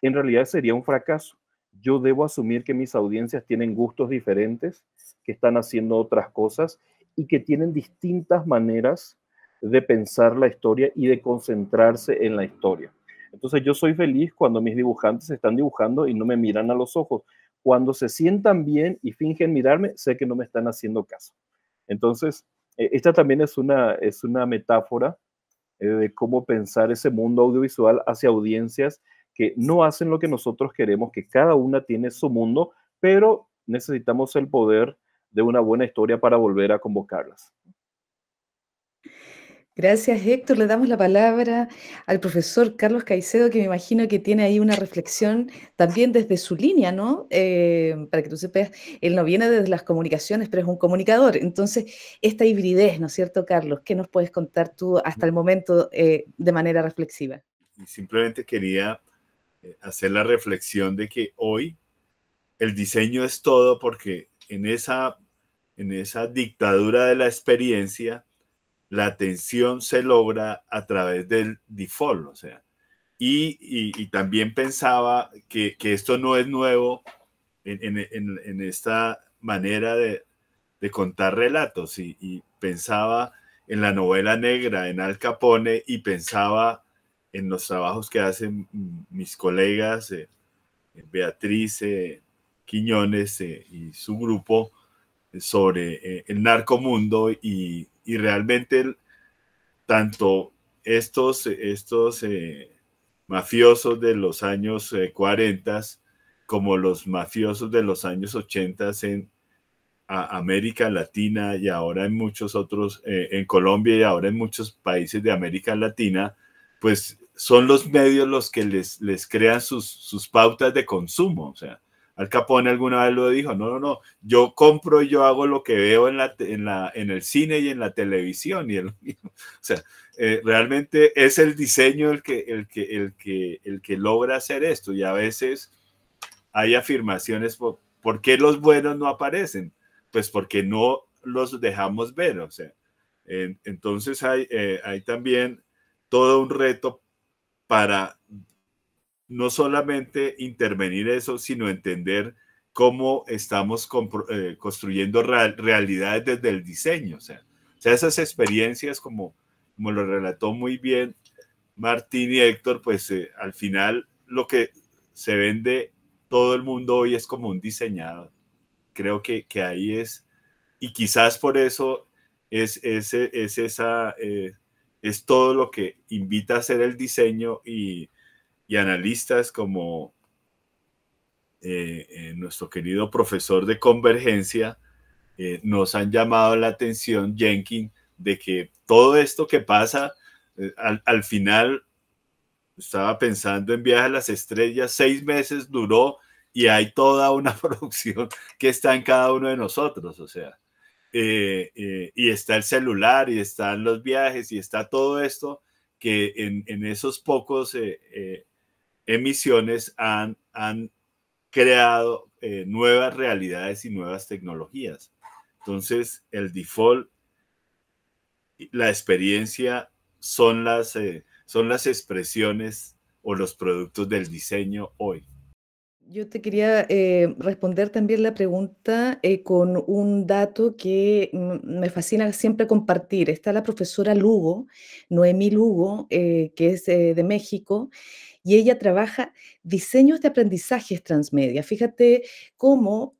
en realidad sería un fracaso. Yo debo asumir que mis audiencias tienen gustos diferentes, que están haciendo otras cosas y que tienen distintas maneras de pensar la historia y de concentrarse en la historia. Entonces yo soy feliz cuando mis dibujantes están dibujando y no me miran a los ojos. Cuando se sientan bien y fingen mirarme, sé que no me están haciendo caso. Entonces, esta también es una metáfora de cómo pensar ese mundo audiovisual hacia audiencias que no hacen lo que nosotros queremos, que cada una tiene su mundo, pero necesitamos el poder de una buena historia para volver a convocarlas. Gracias, Héctor. Le damos la palabra al profesor Carlos Caicedo, que me imagino que tiene ahí una reflexión también desde su línea, ¿no? Para que tú sepas, él no viene desde las comunicaciones, pero es un comunicador. Entonces, esta hibridez, ¿no es cierto, Carlos? ¿Qué nos puedes contar tú hasta el momento de manera reflexiva? Y simplemente quería hacer la reflexión de que hoy el diseño es todo porque en esa dictadura de la experiencia, la atención se logra a través del default, o sea, y también pensaba que esto no es nuevo en esta manera de contar relatos y pensaba en la novela negra, en Al Capone, y pensaba en los trabajos que hacen mis colegas, Beatriz Quiñones y su grupo, sobre el narcomundo, y realmente tanto estos mafiosos de los años 40 como los mafiosos de los años 80 en América Latina y ahora en muchos otros, en Colombia y ahora en muchos países de América Latina, pues son los medios los que les crean sus pautas de consumo. O sea, Al Capone alguna vez lo dijo, no, yo compro y yo hago lo que veo en el cine y en la televisión. O sea, realmente es el diseño el que logra hacer esto, y a veces hay afirmaciones, ¿por qué los buenos no aparecen? Pues porque no los dejamos ver. O sea, entonces hay también todo un reto para no solamente intervenir eso, sino entender cómo estamos construyendo realidades desde el diseño. O sea, esas experiencias, como lo relató muy bien Martín y Héctor, pues al final lo que se vende todo el mundo hoy es como un diseñador. Creo que ahí es, y quizás por eso es todo lo que invita a hacer el diseño, y analistas como nuestro querido profesor de convergencia nos han llamado la atención, Jenkins, de que todo esto que pasa, al final, estaba pensando en Viaje a las Estrellas, 6 meses duró, y hay toda una producción que está en cada uno de nosotros. O sea, y está el celular, y están los viajes, y está todo esto que en esos pocos emisiones han creado nuevas realidades y nuevas tecnologías. Entonces, el default, la experiencia son las expresiones o los productos del diseño hoy. Yo te quería responder también la pregunta con un dato que me fascina siempre compartir. Está la profesora Lugo, Noemí Lugo, que es de México, y ella trabaja diseños de aprendizajes transmedia. Fíjate cómo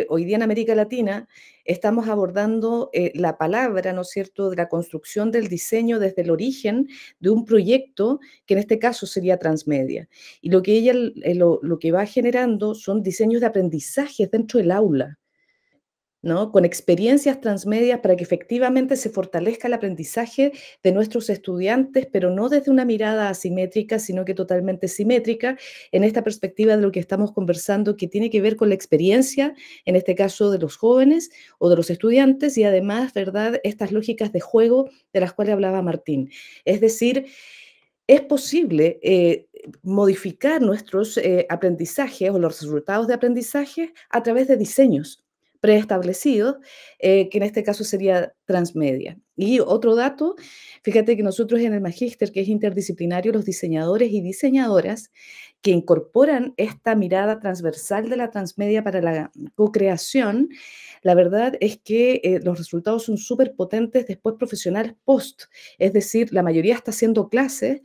hoy día en América Latina estamos abordando la palabra, ¿no es cierto?, de la construcción del diseño desde el origen de un proyecto que en este caso sería transmedia. Y lo que ella lo que va generando son diseños de aprendizajes dentro del aula, ¿no? Con experiencias transmedias para que efectivamente se fortalezca el aprendizaje de nuestros estudiantes, pero no desde una mirada asimétrica, sino que totalmente simétrica, en esta perspectiva de lo que estamos conversando, que tiene que ver con la experiencia, en este caso de los jóvenes o de los estudiantes, y además, ¿verdad?, estas lógicas de juego de las cuales hablaba Martín. Es decir, es posible modificar nuestros aprendizajes o los resultados de aprendizaje a través de diseños preestablecidos, que en este caso sería transmedia. Y otro dato, fíjate que nosotros en el magíster, que es interdisciplinario, los diseñadores y diseñadoras que incorporan esta mirada transversal de la transmedia para la co-creación, la verdad es que los resultados son súper potentes después profesionales post, es decir, la mayoría está haciendo clases,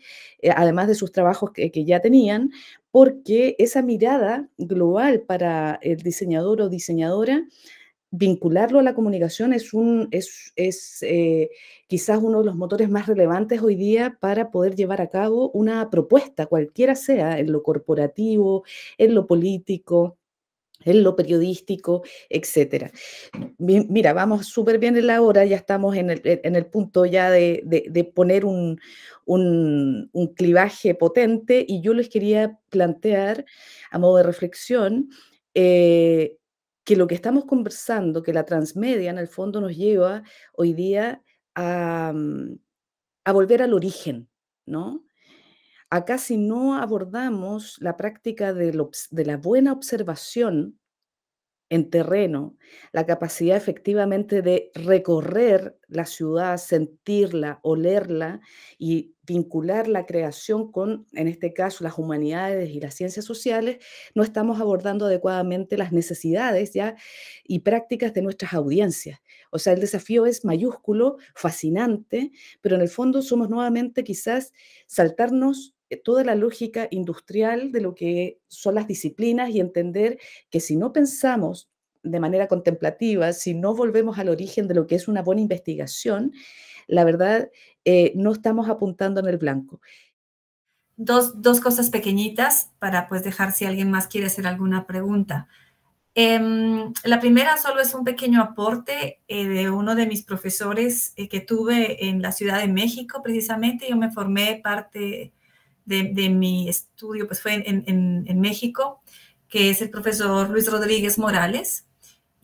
además de sus trabajos que ya tenían, porque esa mirada global para el diseñador o diseñadora, vincularlo a la comunicación es quizás uno de los motores más relevantes hoy día para poder llevar a cabo una propuesta, cualquiera sea, en lo corporativo, en lo político, en lo periodístico, etcétera. Mira, vamos súper bien en la hora, ya estamos en el punto ya de poner un clivaje potente, y yo les quería plantear, a modo de reflexión, que lo que estamos conversando, que la transmedia en el fondo nos lleva hoy día a volver al origen, ¿no? Acá, si no abordamos la práctica de la buena observación, en terreno, la capacidad efectivamente de recorrer la ciudad, sentirla, olerla y vincular la creación con, en este caso, las humanidades y las ciencias sociales, no estamos abordando adecuadamente las necesidades ya y prácticas de nuestras audiencias. O sea, el desafío es mayúsculo, fascinante, pero en el fondo somos nuevamente quizás saltarnos toda la lógica industrial de lo que son las disciplinas y entender que si no pensamos de manera contemplativa, si no volvemos al origen de lo que es una buena investigación, la verdad, no estamos apuntando en el blanco. Dos cosas pequeñitas para pues dejar si alguien más quiere hacer alguna pregunta. La primera solo es un pequeño aporte de uno de mis profesores que tuve en la Ciudad de México, precisamente. Yo me formé parte de mi estudio, pues fue en México, que es el profesor Luis Rodríguez Morales.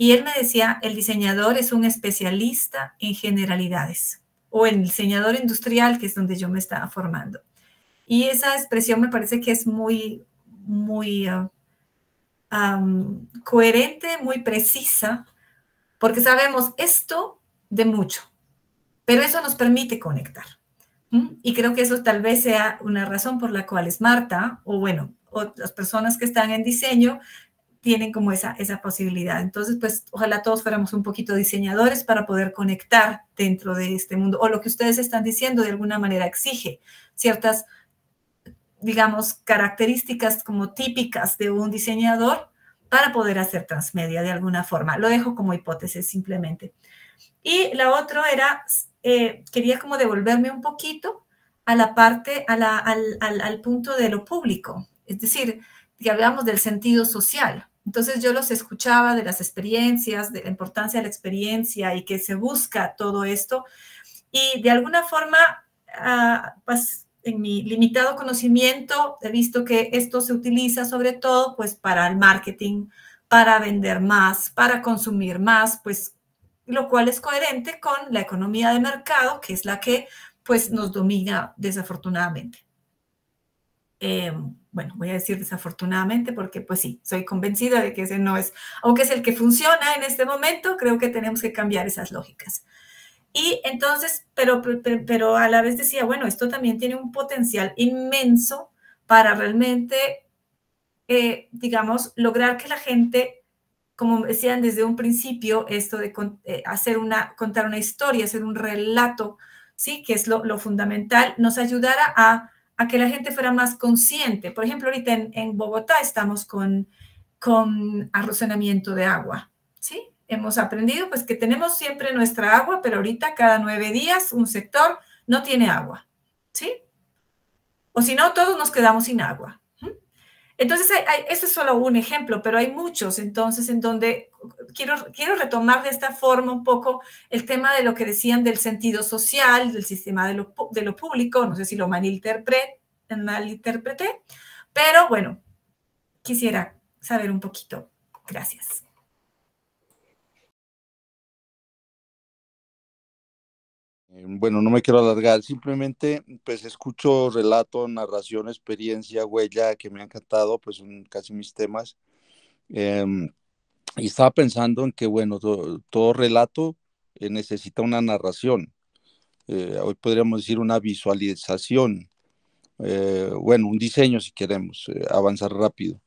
Y él me decía, el diseñador es un especialista en generalidades, o el diseñador industrial, que es donde yo me estaba formando. Y esa expresión me parece que es muy coherente, muy precisa, porque sabemos esto de mucho, pero eso nos permite conectar. Y creo que eso tal vez sea una razón por la cual Marta, o bueno, o las personas que están en diseño, tienen como esa posibilidad. Entonces, pues, ojalá todos fuéramos un poquito diseñadores para poder conectar dentro de este mundo. O lo que ustedes están diciendo de alguna manera exige ciertas, digamos, características como típicas de un diseñador para poder hacer transmedia de alguna forma. Lo dejo como hipótesis simplemente. Y la otra era, quería como devolverme un poquito a la parte, al punto de lo público. Es decir, que hablamos del sentido social. Entonces yo los escuchaba de las experiencias, de la importancia de la experiencia y que se busca todo esto. Y de alguna forma, pues en mi limitado conocimiento, he visto que esto se utiliza sobre todo pues para el marketing, para vender más, para consumir más, pues lo cual es coherente con la economía de mercado, que es la que pues nos domina desafortunadamente. Bueno, voy a decir desafortunadamente porque pues sí, soy convencida de que ese no es, aunque es el que funciona en este momento, creo que tenemos que cambiar esas lógicas. Y entonces, pero a la vez decía, bueno, esto también tiene un potencial inmenso para realmente, digamos, lograr que la gente, como decían desde un principio, esto de contar una historia, hacer un relato, ¿sí? Que es lo fundamental, nos ayudara a que la gente fuera más consciente. Por ejemplo, ahorita en Bogotá estamos con arrocionamiento de agua, ¿sí? Hemos aprendido pues que tenemos siempre nuestra agua, pero ahorita cada 9 días un sector no tiene agua, ¿sí? O si no, todos nos quedamos sin agua. Entonces, este es solo un ejemplo, pero hay muchos, entonces, en donde quiero retomar de esta forma un poco el tema de lo que decían del sentido social, del sistema de lo público, no sé si lo malinterpreté, pero bueno, quisiera saber un poquito. Gracias. Bueno, no me quiero alargar, simplemente pues escucho relato, narración, experiencia, huella, que me ha encantado, pues son casi mis temas. Y estaba pensando en que, bueno, todo relato necesita una narración. Hoy podríamos decir una visualización, bueno, un diseño si queremos avanzar rápido.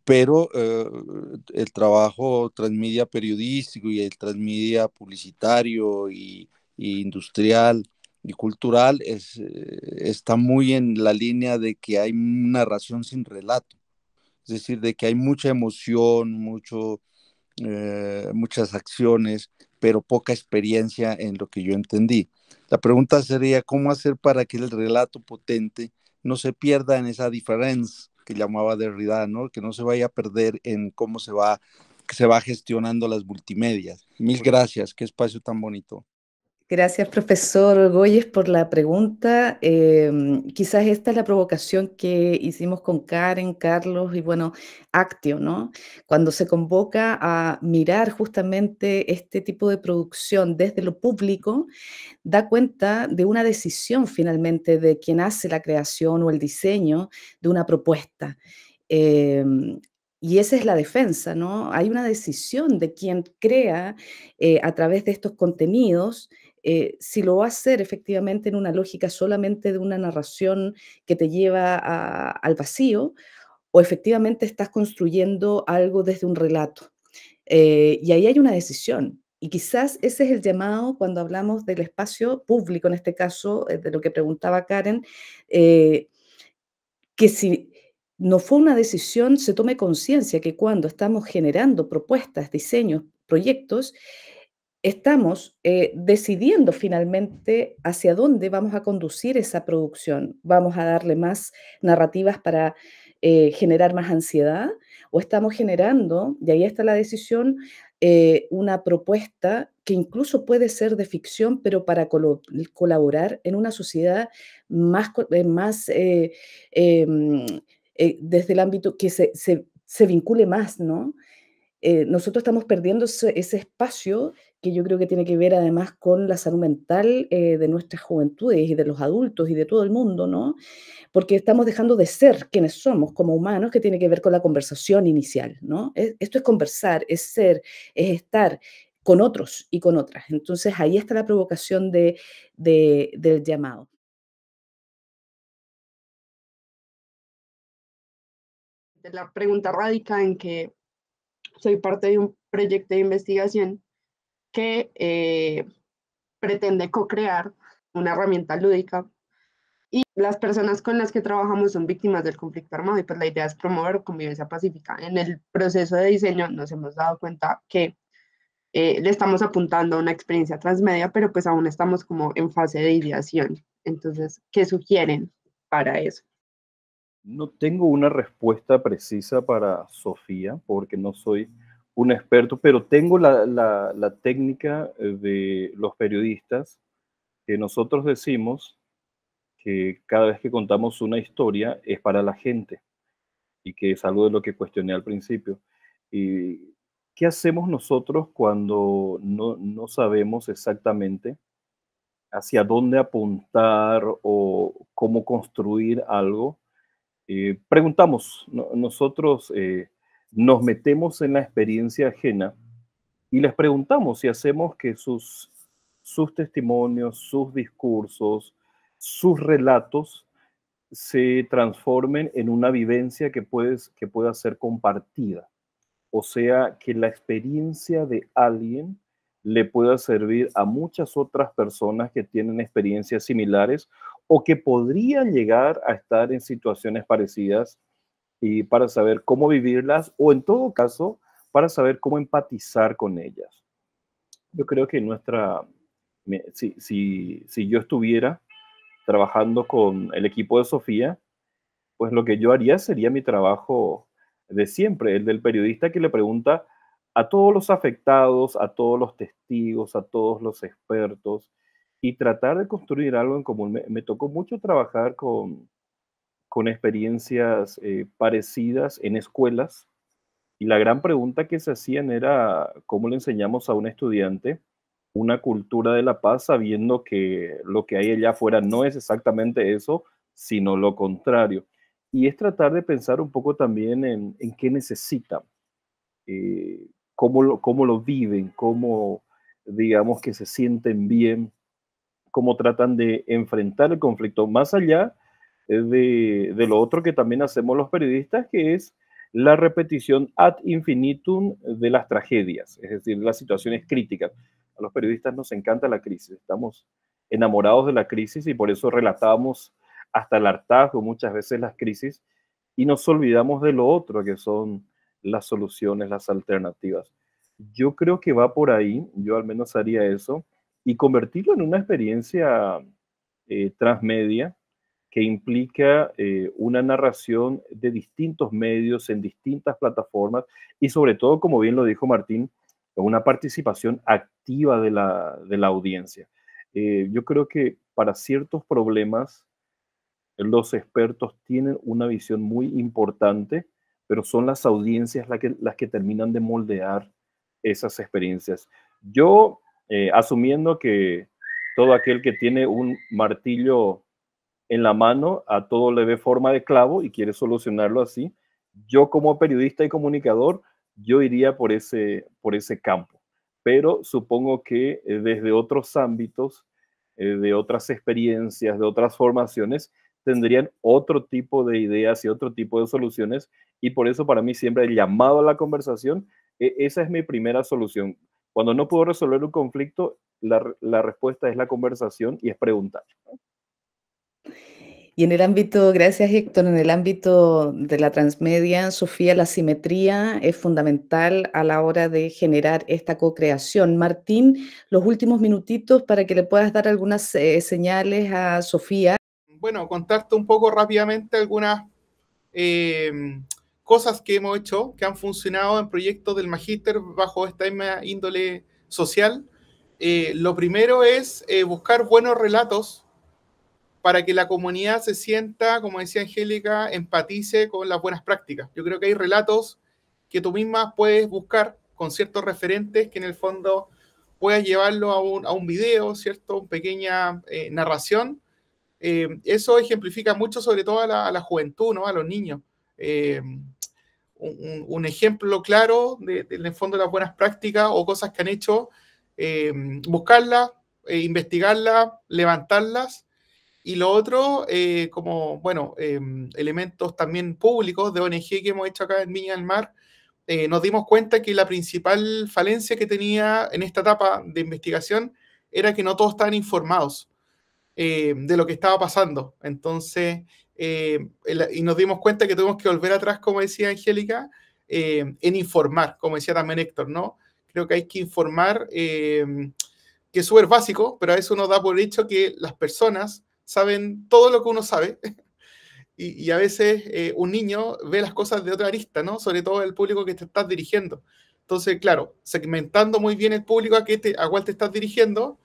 Pero el trabajo transmedia periodístico y el transmedia publicitario y industrial y cultural está muy en la línea de que hay narración sin relato, es decir, de que hay mucha emoción, muchas acciones, pero poca experiencia en lo que yo entendí. La pregunta sería, ¿cómo hacer para que el relato potente no se pierda en esa diferencia que llamaba Derrida, ¿no? Que no se vaya a perder en cómo se va gestionando las multimedias? Mil gracias, qué espacio tan bonito. Gracias, profesor Goyes, por la pregunta. Quizás esta es la provocación que hicimos con Karen, Carlos y, bueno, Actio, ¿no? Cuando se convoca a mirar justamente este tipo de producción desde lo público, da cuenta de una decisión finalmente de quien hace la creación o el diseño de una propuesta. Y esa es la defensa, ¿no? Hay una decisión de quien crea a través de estos contenidos, si lo va a hacer efectivamente en una lógica solamente de una narración que te lleva al vacío, o efectivamente estás construyendo algo desde un relato. Y ahí hay una decisión. Y quizás ese es el llamado cuando hablamos del espacio público, en este caso, de lo que preguntaba Karen, eh, que si no fue una decisión, se tome conciencia que cuando estamos generando propuestas, diseños, proyectos, estamos decidiendo finalmente hacia dónde vamos a conducir esa producción. ¿Vamos a darle más narrativas para generar más ansiedad? ¿O estamos generando, y ahí está la decisión, una propuesta que incluso puede ser de ficción, pero para colaborar en una sociedad más desde el ámbito que se vincule más, ¿no? Nosotros estamos perdiendo ese espacio que yo creo que tiene que ver además con la salud mental de nuestras juventudes y de los adultos y de todo el mundo, ¿no? Porque estamos dejando de ser quienes somos como humanos, que tiene que ver con la conversación inicial, ¿no? Esto es conversar, es ser, es estar con otros y con otras. Entonces ahí está la provocación del llamado. La pregunta radica en que soy parte de un proyecto de investigación que pretende co-crear una herramienta lúdica y las personas con las que trabajamos son víctimas del conflicto armado y pues la idea es promover convivencia pacífica. En el proceso de diseño nos hemos dado cuenta que le estamos apuntando a una experiencia transmedia, pero pues aún estamos como en fase de ideación. Entonces, ¿qué sugieren para eso? No tengo una respuesta precisa para Sofía, porque no soy un experto, pero tengo la técnica de los periodistas que nosotros decimos que cada vez que contamos una historia es para la gente y que es algo de lo que cuestioné al principio. ¿Y qué hacemos nosotros cuando no sabemos exactamente hacia dónde apuntar o cómo construir algo? Preguntamos, nosotros nos metemos en la experiencia ajena y les preguntamos si hacemos que sus testimonios, sus discursos, sus relatos se transformen en una vivencia que pueda ser compartida. O sea, que la experiencia de alguien le pueda servir a muchas otras personas que tienen experiencias similares o que podrían llegar a estar en situaciones parecidas y para saber cómo vivirlas o en todo caso para saber cómo empatizar con ellas. Yo creo que si yo estuviera trabajando con el equipo de Sofía, pues lo que yo haría sería mi trabajo de siempre, el del periodista que le pregunta a todos los afectados, a todos los testigos, a todos los expertos y tratar de construir algo en común. Me tocó mucho trabajar con experiencias parecidas en escuelas y la gran pregunta que se hacían era cómo le enseñamos a un estudiante una cultura de la paz sabiendo que lo que hay allá afuera no es exactamente eso, sino lo contrario. Y es tratar de pensar un poco también en qué necesitan, cómo lo viven, cómo, digamos, que se sienten bien, cómo tratan de enfrentar el conflicto, más allá de lo otro que también hacemos los periodistas, que es la repetición ad infinitum de las tragedias, es decir, las situaciones críticas. A los periodistas nos encanta la crisis, estamos enamorados de la crisis y por eso relatamos hasta el hartazgo muchas veces las crisis y nos olvidamos de lo otro, que son las soluciones, las alternativas. Yo creo que va por ahí, yo al menos haría eso, y convertirlo en una experiencia transmedia que implica una narración de distintos medios en distintas plataformas y sobre todo, como bien lo dijo Martín, una participación activa de la audiencia. Yo creo que para ciertos problemas los expertos tienen una visión muy importante, pero son las audiencias las que terminan de moldear esas experiencias. Yo, asumiendo que todo aquel que tiene un martillo en la mano, a todo le ve forma de clavo y quiere solucionarlo así, Yo como periodista y comunicador, yo iría por ese campo, pero supongo que desde otros ámbitos, de otras experiencias, de otras formaciones, tendrían otro tipo de ideas y otro tipo de soluciones, y por eso para mí siempre el llamado a la conversación, esa es mi primera solución. Cuando no puedo resolver un conflicto, la respuesta es la conversación y es preguntar. Y en el ámbito, gracias Héctor, en el ámbito de la transmedia, Sofía, la simetría es fundamental a la hora de generar esta co-creación. Martín, los últimos minutitos para que le puedas dar algunas señales a Sofía. Bueno, contarte un poco rápidamente algunas cosas que hemos hecho, que han funcionado en proyectos del Magíster bajo esta misma índole social. Lo primero es buscar buenos relatos para que la comunidad se sienta, como decía Angélica, empatice con las buenas prácticas. Yo creo que hay relatos que tú misma puedes buscar con ciertos referentes que en el fondo puedas llevarlo a un video, ¿cierto? Una pequeña narración. Eso ejemplifica mucho sobre todo a la juventud, ¿no? A los niños. Un ejemplo claro en el fondo de las buenas prácticas o cosas que han hecho, buscarlas, investigarlas, levantarlas. Y lo otro, como, bueno, elementos también públicos de ONG que hemos hecho acá en Viña del Mar, nos dimos cuenta que la principal falencia que tenía en esta etapa de investigación era que no todos estaban informados de lo que estaba pasando. Entonces, y nos dimos cuenta que tuvimos que volver atrás, como decía Angélica, en informar, como decía también Héctor, ¿no? Creo que hay que informar, que es súper básico, pero a veces uno da por hecho que las personas saben todo lo que uno sabe, y a veces un niño ve las cosas de otra arista, ¿no? Sobre todo el público que te estás dirigiendo. Entonces, claro, segmentando muy bien el público a cuál te estás dirigiendo.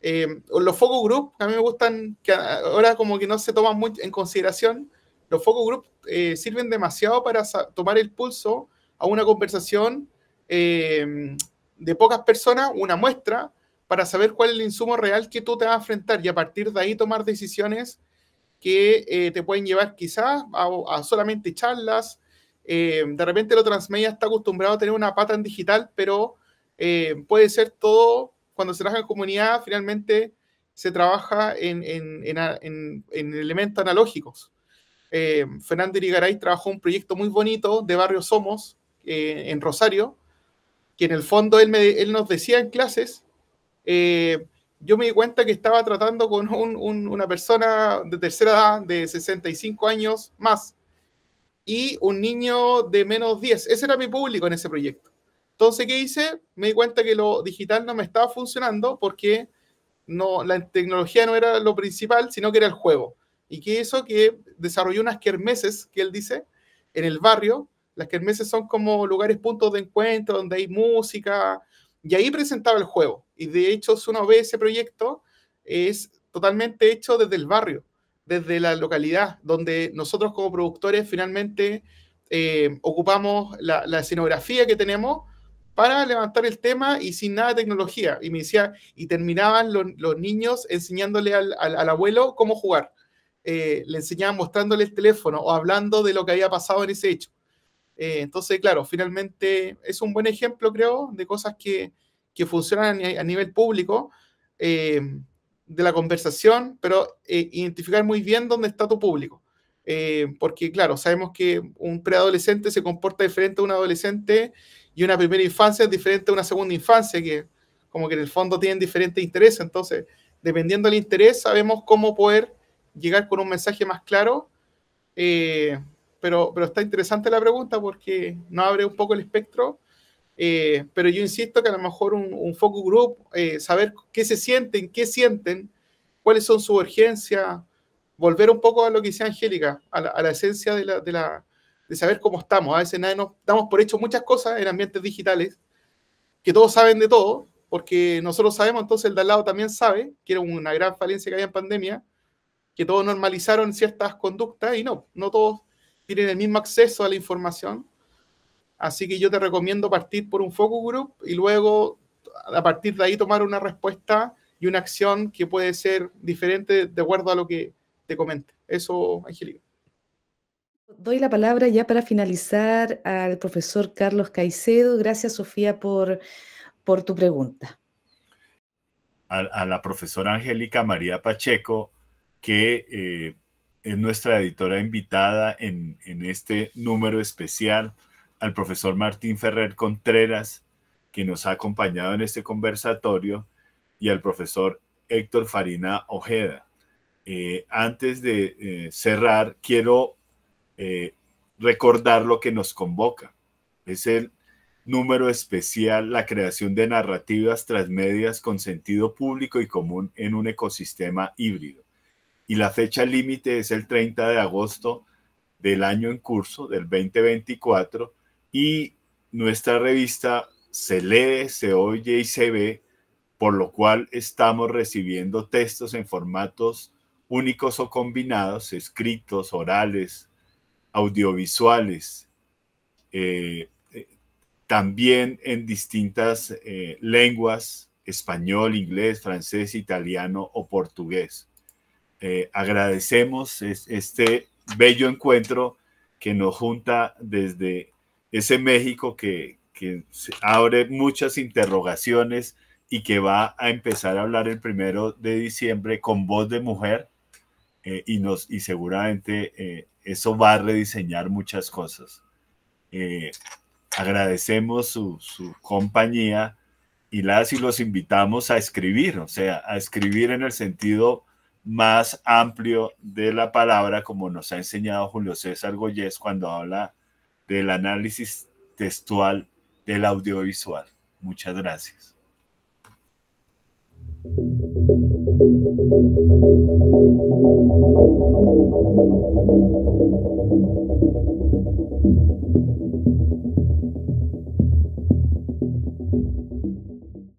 Los focus group, a mí me gustan, que ahora como que no se toman muy en consideración. Los focus group sirven demasiado para tomar el pulso a una conversación de pocas personas, una muestra, para saber cuál es el insumo real que tú te vas a enfrentar y a partir de ahí tomar decisiones que te pueden llevar quizás a solamente charlas. De repente lo transmedia está acostumbrado a tener una pata en digital, pero puede ser todo, cuando se trabaja en comunidad, finalmente se trabaja en elementos analógicos. Fernando Irigaray trabajó un proyecto muy bonito de Barrio Somos en Rosario, que en el fondo él nos decía en clases, yo me di cuenta que estaba tratando con una persona de tercera edad, de 65 años más, y un niño de menos 10. Ese era mi público en ese proyecto. Entonces, ¿qué hice? Me di cuenta que lo digital no me estaba funcionando porque no, la tecnología no era lo principal, sino que era el juego. Y que eso que desarrolló unas kermeses, que él dice, en el barrio. Las kermeses son como lugares, puntos de encuentro, donde hay música, y ahí presentaba el juego. Y de hecho, si uno ve ese proyecto, es totalmente hecho desde el barrio, desde la localidad, donde nosotros como productores finalmente ocupamos la escenografía que tenemos para levantar el tema y sin nada de tecnología. Y me decía, y terminaban los niños enseñándole al abuelo cómo jugar. Le enseñaban mostrándole el teléfono o hablando de lo que había pasado en ese hecho. Entonces, claro, finalmente es un buen ejemplo, creo, de cosas que funcionan a nivel público, de la conversación, pero identificar muy bien dónde está tu público. Porque, claro, sabemos que un preadolescente se comporta diferente a un adolescente y una primera infancia es diferente a una segunda infancia, que como que en el fondo tienen diferentes intereses. Entonces, dependiendo del interés, sabemos cómo poder llegar con un mensaje más claro. Pero está interesante la pregunta porque nos abre un poco el espectro. Pero yo insisto que a lo mejor un focus group, saber qué se sienten, qué sienten, cuáles son sus urgencias, volver un poco a lo que decía Angélica, a la esencia de saber cómo estamos. A veces nadie nos damos por hecho muchas cosas en ambientes digitales, que todos saben de todo, porque nosotros sabemos, entonces el de al lado también sabe, que era una gran falencia que había en pandemia, que todos normalizaron ciertas conductas y no todos tienen el mismo acceso a la información. Así que yo te recomiendo partir por un focus group y luego a partir de ahí tomar una respuesta y una acción que puede ser diferente de acuerdo a lo que te comente. Eso, Angélica. Doy la palabra ya para finalizar al profesor Carlos Caicedo. Gracias, Sofía, por tu pregunta. A la profesora Angélica María Pacheco, que es nuestra editora invitada en este número especial, al profesor Martín Ferrer Contreras, que nos ha acompañado en este conversatorio, y al profesor Héctor Farina Ojeda. Antes de cerrar, quiero recordar lo que nos convoca. Es el número especial, la creación de narrativas transmedias con sentido público y común en un ecosistema híbrido. Y la fecha límite es el 30 de agosto del año en curso, del 2024, y nuestra revista se lee, se oye y se ve, por lo cual estamos recibiendo textos en formatos únicos o combinados, escritos, orales, audiovisuales, también en distintas lenguas, español, inglés, francés, italiano o portugués. Agradecemos este bello encuentro que nos junta desde ese México que abre muchas interrogaciones y que va a empezar a hablar el 1 de diciembre con voz de mujer, y seguramente eso va a rediseñar muchas cosas. Agradecemos su compañía y los invitamos a escribir, o sea, a escribir en el sentido más amplio de la palabra, como nos ha enseñado Julio César Goyés cuando habla del análisis textual del audiovisual. Muchas gracias.